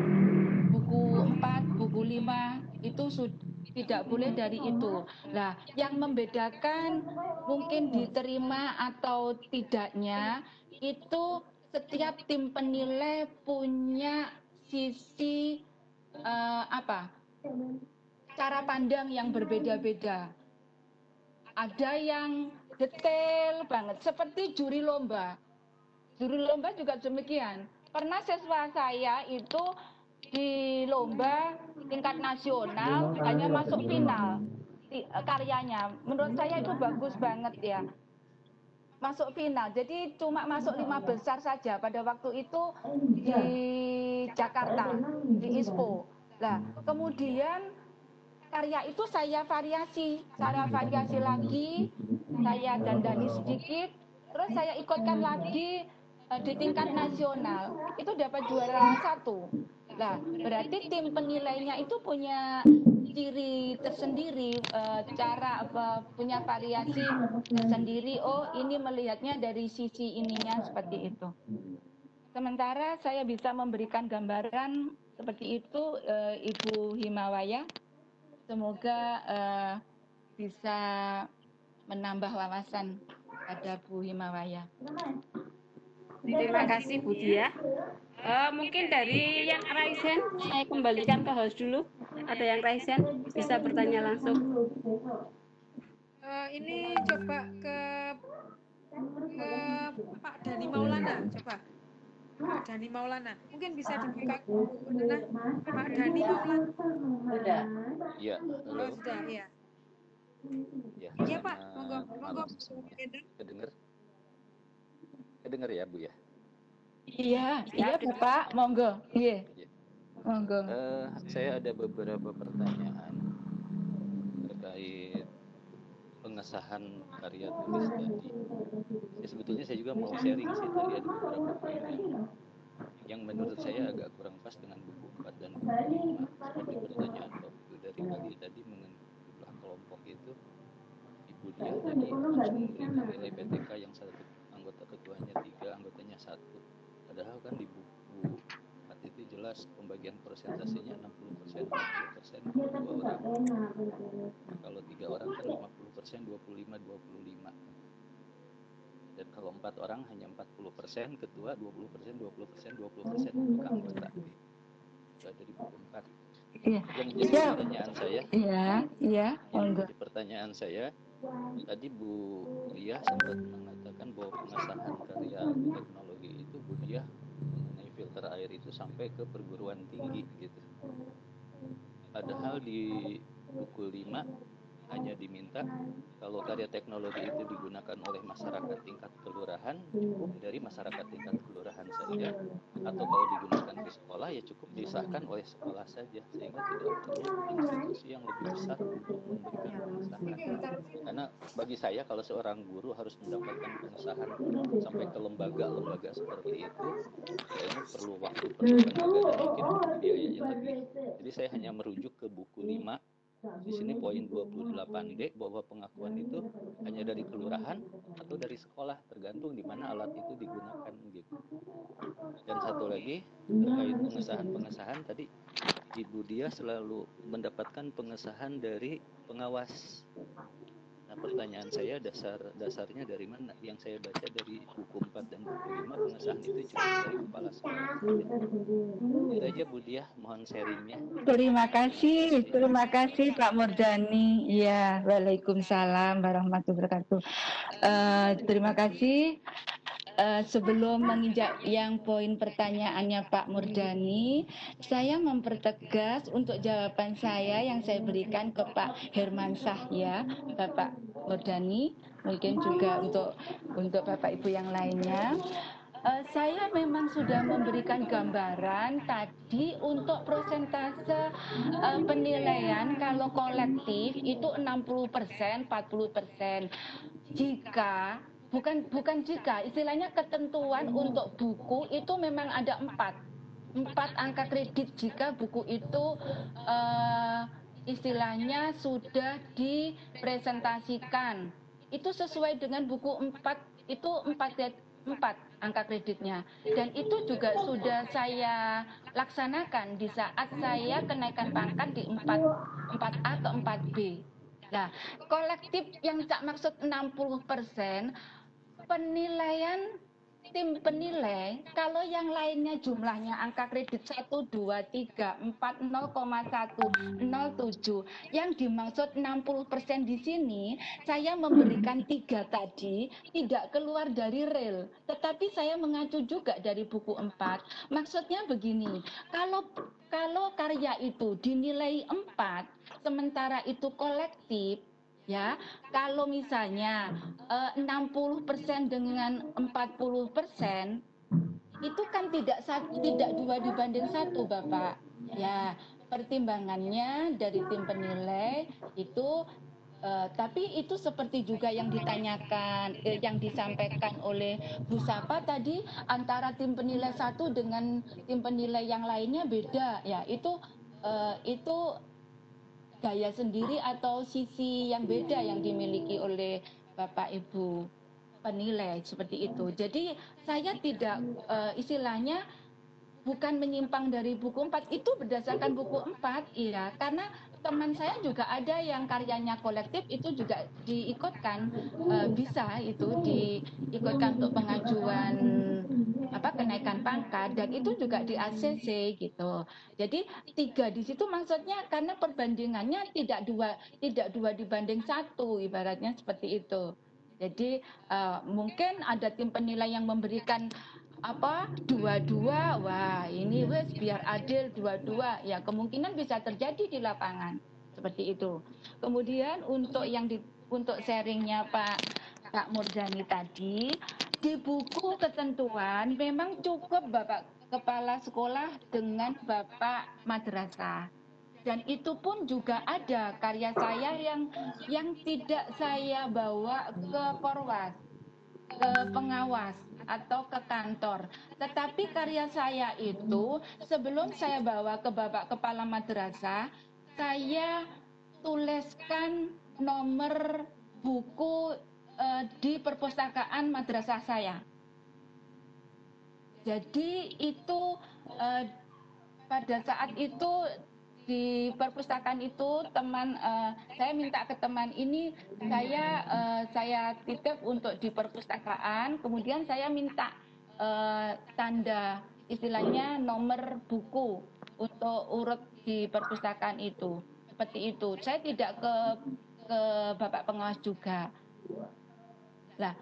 buku 4, buku 5 itu tidak boleh dari itu. Nah, yang membedakan mungkin diterima atau tidaknya itu setiap tim penilai punya sisi cara pandang yang berbeda-beda. Ada yang detail banget, seperti juri lomba. Juri lomba juga demikian. Pernah siswa saya itu di lomba tingkat nasional hanya masuk final karyanya. Menurut saya itu bagus banget ya. Masuk final. Jadi cuma masuk 5 besar saja pada waktu itu di Jakarta, di ISPO. Nah, kemudian karya itu saya variasi lagi, saya dandani sedikit, terus saya ikutkan lagi di tingkat nasional. Itu dapat juara 1. Nah, berarti tim penilainya itu punya ciri tersendiri, punya variasi tersendiri. Oh, ini melihatnya dari sisi ininya seperti itu. Sementara saya bisa memberikan gambaran seperti itu, Ibu Himawaya. Semoga bisa menambah wawasan pada Bu Himawaya. Terima kasih Bu Dia. Mungkin dari yang Raisen, saya kembalikan ke host dulu. Ada yang Raisen, bisa bertanya langsung. Ini coba ke Pak Dhani Maulana, coba. Pak Dhani Maulana, mungkin bisa dibuka Bu Nana. Pak Dhani Maulana. Sudah. Iya, halo. Oh, sudah, iya. Ya, Iya Pak, monggo. Kedengar ya Bu ya? Iya Bapak, monggo. Iya. Monggo. Saya ada beberapa pertanyaan terkait pengesahan karya tulis tadi. Ya, sebetulnya saya juga mau sharing sih, tadi ada beberapa poin yang menurut saya agak kurang pas dengan buku 4 dan buku 5. Seperti pertanyaan Pak Putu dari Bali tadi mengenai jumlah kelompok itu, Ibu Diah tadi harus memberikan nilai PTK yang satu anggota ketuanya 3, anggotanya 1. Padahal kan di buku 4 itu jelas pembagian persentasenya 60%, 40% kalau 2 orang. Kalau 3 orang kan 50%, 25, 25. Dan kalau 4 orang hanya 40%, ketua 20%, 20%, 20% untuk anggota. Iya. Yang jadi Ya, pertanyaan saya, iya, yang monggo. jadi pertanyaan saya, tadi Bu Diah sempat mengatakan bahwa pengesahan karya teknologi itu Bu Diah mengenai filter air itu sampai ke perguruan tinggi gitu. Padahal di buku 5 hanya diminta kalau karya teknologi itu digunakan oleh masyarakat tingkat kelurahan, cukup dari masyarakat tingkat kelurahan saja, atau kalau digunakan di sekolah ya cukup disahkan oleh sekolah saja, sehingga tidak perlu institusi yang lebih besar untuk memberikan pengesahan. Karena bagi saya kalau seorang guru harus mendapatkan pengesahan sampai ke lembaga-lembaga seperti itu, ya ini perlu waktu, perlu tenaga, dan mungkin perlu biayanya lebih. Jadi saya hanya merujuk ke buku 5. Di sini poin 28D bahwa pengakuan itu hanya dari kelurahan atau dari sekolah, tergantung di mana alat itu digunakan gitu. Dan satu lagi terkait pengesahan tadi, Ibu Diah selalu mendapatkan pengesahan dari pengawas. Nah, pertanyaan saya dasarnya dari mana? Yang saya baca dari buku 4 dan buku 5, pengesahan itu cukup dari kepala sekolah saja. Itu aja Bu Diah, mohon sharingnya. Terima kasih Pak Murdani. Ya, waalaikumsalam warahmatullahi wabarakatuh. Terima kasih. Sebelum menginjak yang poin pertanyaannya Pak Murdani, saya mempertegas untuk jawaban saya yang saya berikan ke Pak Hermansyah ya, Bapak Murdani, mungkin juga untuk Bapak Ibu yang lainnya. Saya memang sudah memberikan gambaran tadi untuk prosentase penilaian kalau kolektif itu 60%, 40%. Jika bukan jika, istilahnya ketentuan untuk buku itu memang ada 4 angka kredit jika buku itu istilahnya sudah dipresentasikan. Itu sesuai dengan buku 4 itu 4 angka kreditnya, dan itu juga sudah saya laksanakan di saat saya kenaikan pangkat di 4A ke 4B. Nah, kolektif yang tak maksud 60%, penilaian tim penilai, kalau yang lainnya jumlahnya angka kredit 1, 2, 3, 4, 0,1, 0,7, yang dimaksud 60% di sini, saya memberikan 3 tadi tidak keluar dari real, tetapi saya mengacu juga dari buku 4. Maksudnya begini, kalau karya itu dinilai 4, sementara itu kolektif, ya, kalau misalnya 60% dengan 40%, itu kan tidak 2 dibanding 1, Bapak. Ya, pertimbangannya dari tim penilai itu tapi itu seperti juga yang ditanyakan, yang disampaikan oleh Bu Sapa tadi, antara tim penilai 1 dengan tim penilai yang lainnya beda. Ya, itu gaya sendiri atau sisi yang beda yang dimiliki oleh Bapak Ibu penilai seperti itu. Jadi saya tidak istilahnya bukan menyimpang dari buku 4, itu berdasarkan buku 4, iya, karena teman saya juga ada yang karyanya kolektif itu juga diikutkan, bisa itu diikutkan untuk pengajuan kenaikan pangkat, dan itu juga di ACC gitu. Jadi 3 di situ maksudnya karena perbandingannya tidak dua dibanding 1, ibaratnya seperti itu. Jadi mungkin ada tim penilai yang memberikan 2-2, wah ini wes biar adil 2-2, ya kemungkinan bisa terjadi di lapangan seperti itu. Kemudian untuk untuk sharingnya Pak Murdani tadi, di buku ketentuan memang cukup Bapak Kepala Sekolah dengan Bapak Madrasah. Dan itu pun juga ada karya saya yang tidak saya bawa ke Porwas, ke pengawas atau ke kantor. Tetapi karya saya itu sebelum saya bawa ke Bapak Kepala Madrasah, saya tuliskan nomor buku di perpustakaan madrasah saya. Jadi itu pada saat itu di perpustakaan itu saya minta ke teman ini, saya titip untuk di perpustakaan, kemudian saya minta tanda istilahnya nomor buku untuk urut di perpustakaan itu. Seperti itu. Saya tidak ke Bapak pengawas juga. Nah,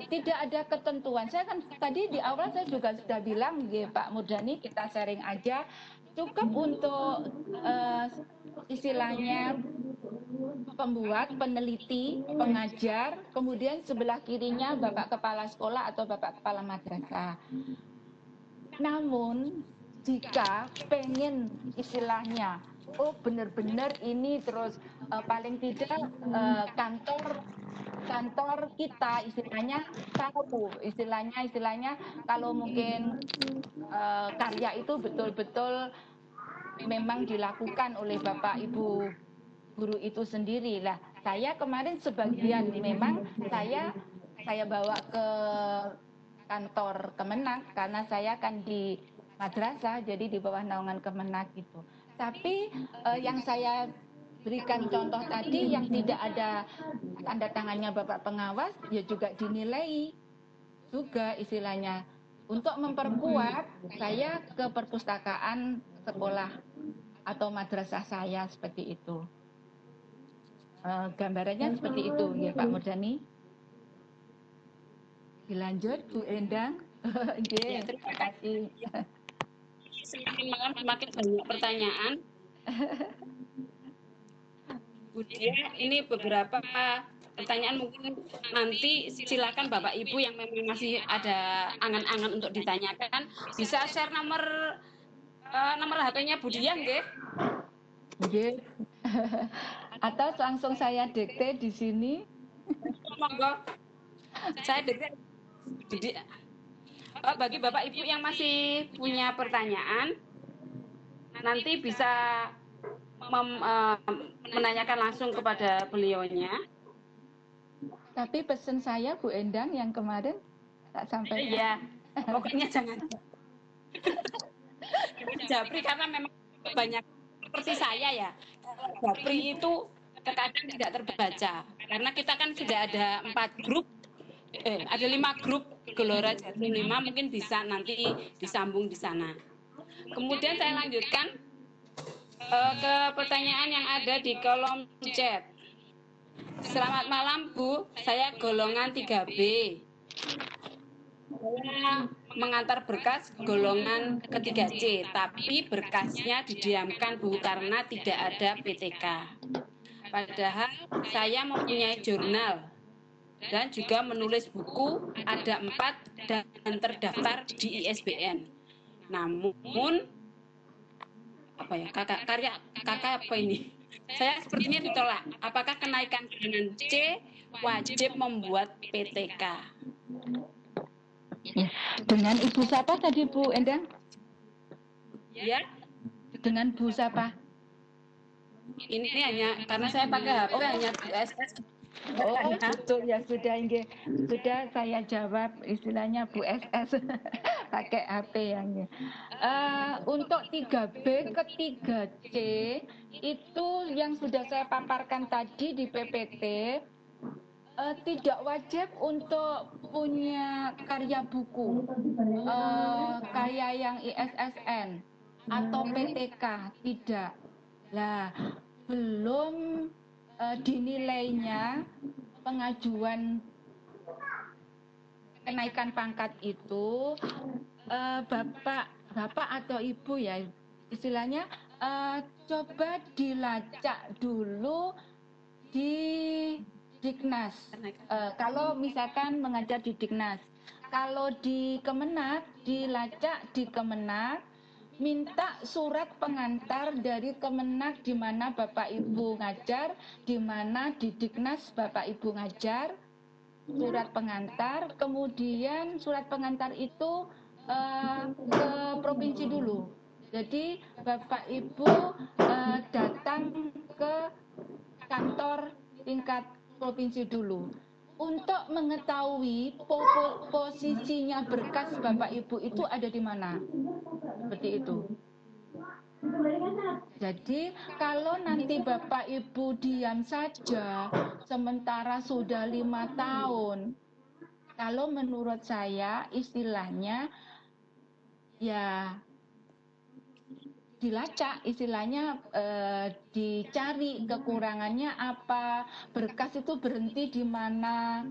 tidak ada ketentuan. Saya kan tadi di awal saya juga sudah bilang, Pak Murdhani, kita sharing aja. Cukup untuk istilahnya pembuat, peneliti, pengajar, kemudian sebelah kirinya Bapak Kepala Sekolah atau Bapak Kepala Madrasah. Namun, jika pengen istilahnya, oh benar-benar ini terus paling tidak kantor kita istilahnya tahu istilahnya kalau mungkin karya itu betul-betul memang dilakukan oleh Bapak Ibu guru itu sendiri lah. Saya kemarin sebagian memang saya bawa ke kantor Kemenak karena saya kan di madrasah jadi di bawah naungan Kemenak gitu. Tapi yang saya berikan contoh tadi yang tidak ada tanda tangannya Bapak pengawas ya juga dinilai juga istilahnya. Untuk memperkuat saya ke perpustakaan sekolah atau madrasah saya seperti itu. Gambarannya seperti itu ya Pak Murdhani. Dilanjut Bu Endang. Ya, terima kasih. Semakin banyak pertanyaan. Budia, ini beberapa pertanyaan mungkin nanti silakan Bapak Ibu yang memang masih ada angan-angan untuk ditanyakan bisa share nomor HP-nya Budia nggih? Nggih. Atau langsung saya dikte di sini. Monggo. Saya dikte. Bagi Bapak Ibu yang masih punya pertanyaan, nanti bisa menanyakan langsung kepada beliaunya. Tapi pesan saya Bu Endang yang kemarin tak sampai. Iya, pokoknya jangan japri karena memang banyak seperti saya ya. Japri itu terkadang tidak terbaca karena kita kan sudah ada 4 grup. Ada 5 grup Gelora Jatim 5 mungkin bisa nanti disambung di sana. Kemudian saya lanjutkan ke pertanyaan yang ada di kolom chat. Selamat malam Bu, saya golongan 3B. Saya mengantar berkas golongan ketiga C, tapi berkasnya didiamkan Bu karena tidak ada PTK. Padahal saya mempunyai jurnal dan juga menulis buku ada 4 dan terdaftar di ISBN. Namun apa ya kakak apa ini? Saya sepertinya ditolak. Apakah kenaikan golongan C wajib membuat PTK? Dengan Ibu siapa tadi Bu Endang? Ya. Dengan Bu siapa? Ini hanya karena saya pakai HP hanya SS. Oh betul ya sudah saya jawab istilahnya Bu SS pakai HP yang untuk 3B ke 3C itu yang sudah saya paparkan tadi di PPT tidak wajib untuk punya karya buku kayak yang ISSN atau PTK tidak lah belum dinilainya pengajuan kenaikan pangkat itu bapak atau ibu ya istilahnya coba dilacak dulu di Diknas kalau misalkan mengajar di Diknas, kalau di Kemenak dilacak di Kemenak minta surat pengantar dari Kemenak di mana Bapak Ibu ngajar, di mana di Diknas Bapak Ibu ngajar, surat pengantar, kemudian surat pengantar itu ke provinsi dulu. Jadi Bapak Ibu datang ke kantor tingkat provinsi dulu. Untuk mengetahui posisinya berkas Bapak Ibu itu ada di mana. Seperti itu. Jadi kalau nanti Bapak Ibu diam saja sementara sudah 5 tahun, kalau menurut saya istilahnya ya dilacak, istilahnya dicari kekurangannya apa, berkas itu berhenti di mana,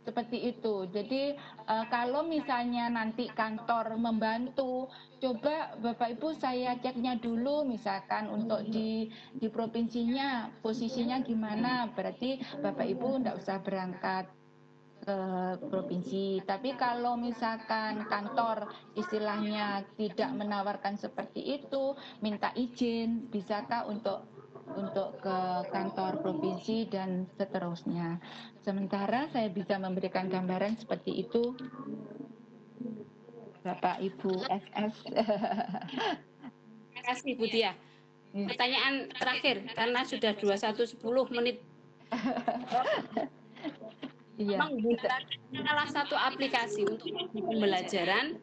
seperti itu. Jadi kalau misalnya nanti kantor membantu, coba Bapak Ibu saya ceknya dulu, misalkan untuk di provinsinya posisinya gimana, berarti Bapak Ibu enggak usah berangkat ke provinsi. Tapi kalau misalkan kantor istilahnya tidak menawarkan seperti itu, minta izin, bisakah untuk ke kantor provinsi dan seterusnya. Sementara saya bisa memberikan gambaran seperti itu, Bapak Ibu SS. Terima kasih Bu Dia. Pertanyaan terakhir karena sudah 21:10 menit. Iya. Menggunakan salah satu aplikasi untuk pembelajaran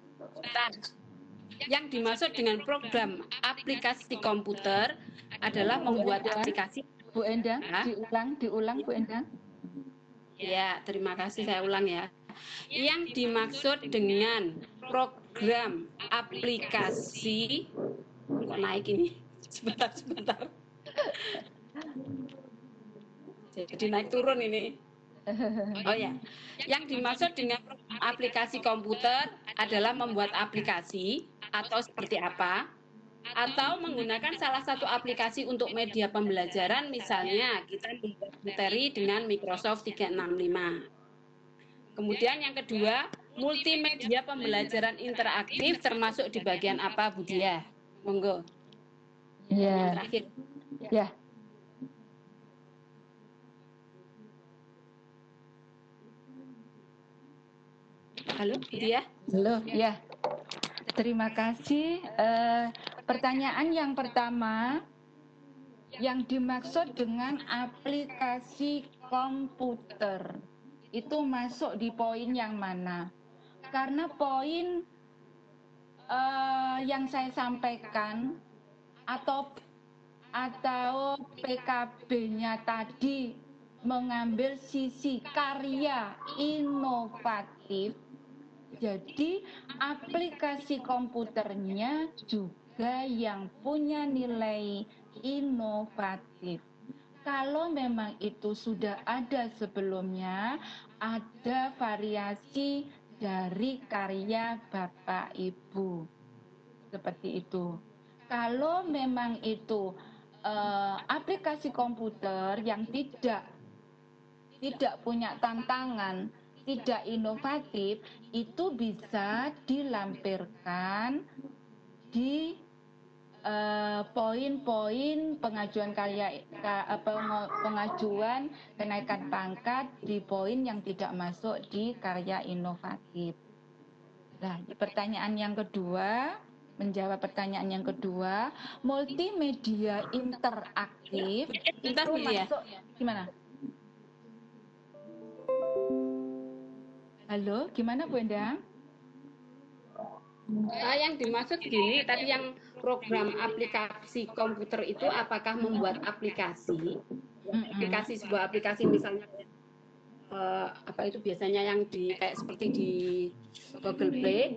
yang dimaksud dengan program aplikasi komputer adalah membuat aplikasi. Bu Endang, diulang Bu Endang. Ya, terima kasih, saya ulang ya. Yang dimaksud dengan program aplikasi, kok naik ini? Sebentar. Jadi naik turun ini. Oh ya, yang dimaksud dengan aplikasi komputer adalah membuat aplikasi atau seperti apa, atau menggunakan salah satu aplikasi untuk media pembelajaran, misalnya kita membuat materi dengan Microsoft 365. Kemudian yang kedua, multimedia pembelajaran interaktif termasuk di bagian apa, Bu Dia? Monggo. Ya. Yang terakhir. Ya. Halo, Bu Dia? Halo, ya. Terima kasih. Pertanyaan yang pertama, yang dimaksud dengan aplikasi komputer itu masuk di poin yang mana? Karena poin yang saya sampaikan atau PKB-nya tadi mengambil sisi karya inovatif. Jadi aplikasi komputernya juga yang punya nilai inovatif. Kalau memang itu sudah ada sebelumnya, ada variasi dari karya Bapak Ibu. Seperti itu. Kalau memang itu aplikasi komputer yang tidak punya tantangan, tidak inovatif, itu bisa dilampirkan di poin-poin pengajuan pengajuan kenaikan pangkat di poin yang tidak masuk di karya inovatif. Nah, pertanyaan yang kedua, menjawab pertanyaan yang kedua, multimedia interaktif itu masuk gimana? Halo, gimana Bu Endang? Yang dimaksud gini, tadi yang program aplikasi komputer itu apakah membuat aplikasi? Aplikasi, sebuah aplikasi misalnya apa itu biasanya yang kayak seperti di Google Play,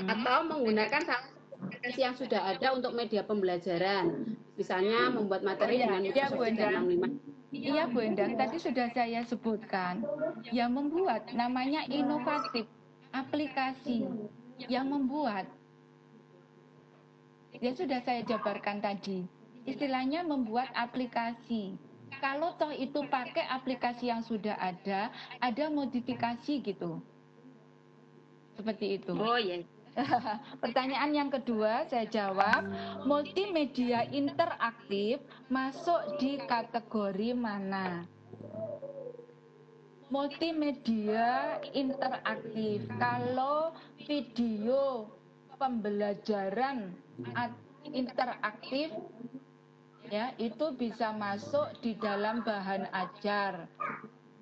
atau menggunakan salah satu aplikasi yang sudah ada untuk media pembelajaran, misalnya membuat materi dengan Microsoft 365. Iya Bu Endang, tadi sudah saya sebutkan, yang membuat namanya inovatif, aplikasi yang membuat. Ya sudah saya jabarkan tadi, istilahnya membuat aplikasi. Kalau toh itu pakai aplikasi yang sudah ada modifikasi gitu. Seperti itu. Oh iya. Pertanyaan yang kedua saya jawab, multimedia interaktif masuk di kategori mana? Multimedia interaktif, kalau video pembelajaran interaktif ya itu bisa masuk di dalam bahan ajar.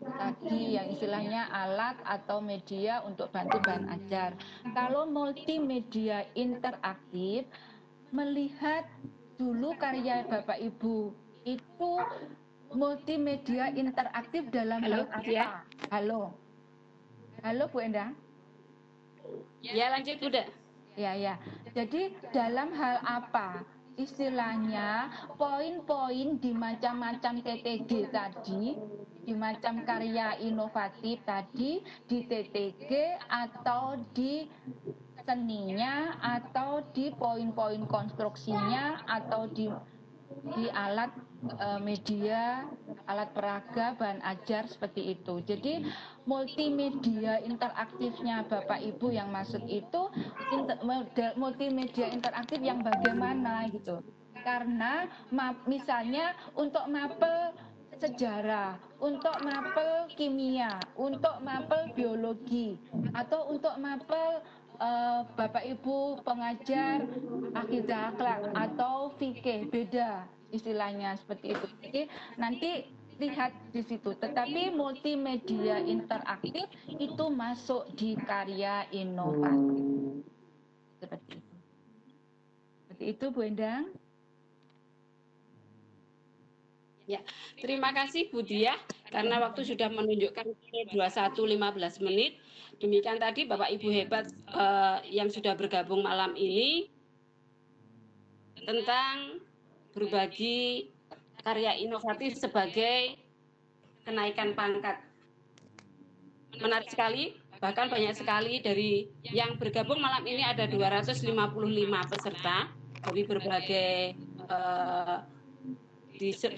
Tadi yang istilahnya alat atau media untuk bantu bahan ajar. Kalau multimedia interaktif, melihat dulu karya Bapak Ibu itu multimedia interaktif dalam hal apa? Ya. Halo Bu Endang. Ya lanjut udah. Ya. Jadi dalam hal apa? Istilahnya poin-poin di macam-macam TTG tadi, di macam karya inovatif tadi, di TTG atau di seninya atau di poin-poin konstruksinya atau di alat media, alat peraga, bahan ajar seperti itu. Jadi multimedia interaktifnya Bapak Ibu yang maksud itu multimedia interaktif yang bagaimana gitu. Karena misalnya untuk mapel sejarah, untuk mapel kimia, untuk mapel biologi, atau untuk mapel Bapak Ibu pengajar akidah akhlak atau fikih, beda istilahnya seperti itu. Jadi nanti lihat di situ. Tetapi multimedia interaktif itu masuk di karya inovatif. Seperti itu. Seperti itu Bu Endang. Ya, terima kasih Bu Diah karena waktu sudah menunjukkan 21.15 menit. Demikian tadi Bapak Ibu hebat yang sudah bergabung malam ini tentang berbagi karya inovatif sebagai kenaikan pangkat. Menarik sekali, bahkan banyak sekali dari yang bergabung malam ini ada 255 peserta dari berbagai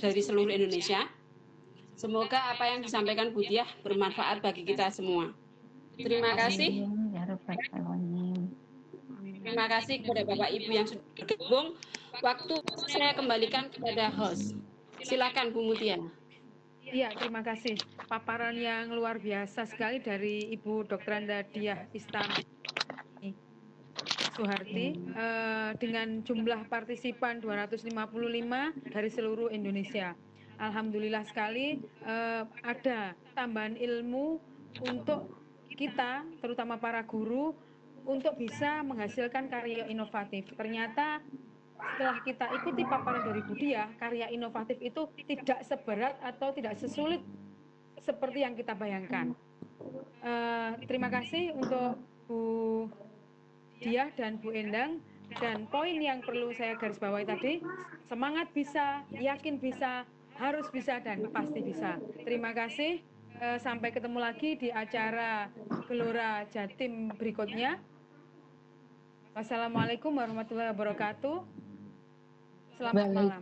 dari seluruh Indonesia. Semoga apa yang disampaikan Bu Diah bermanfaat bagi kita semua. Terima kasih. Terima kasih kepada Bapak Ibu yang sudah bergabung. Waktu saya kembalikan kepada host. Silakan Bu Mutia. Iya, terima kasih. Paparan yang luar biasa sekali dari Ibu Dr. Anda Diah Istami Suharti dengan jumlah partisipan 255 dari seluruh Indonesia. Alhamdulillah sekali ada tambahan ilmu untuk kita, terutama para guru, untuk bisa menghasilkan karya inovatif. Ternyata setelah kita ikuti paparan dari Bu Diah, karya inovatif itu tidak seberat atau tidak sesulit seperti yang kita bayangkan. Terima kasih untuk Bu Diah dan Bu Endang. Dan poin yang perlu saya garis bawahi tadi, semangat bisa, yakin bisa, harus bisa, dan pasti bisa. Terima kasih. Sampai ketemu lagi di acara Gelora Jatim berikutnya. Wassalamualaikum warahmatullahi wabarakatuh. Selamat malam.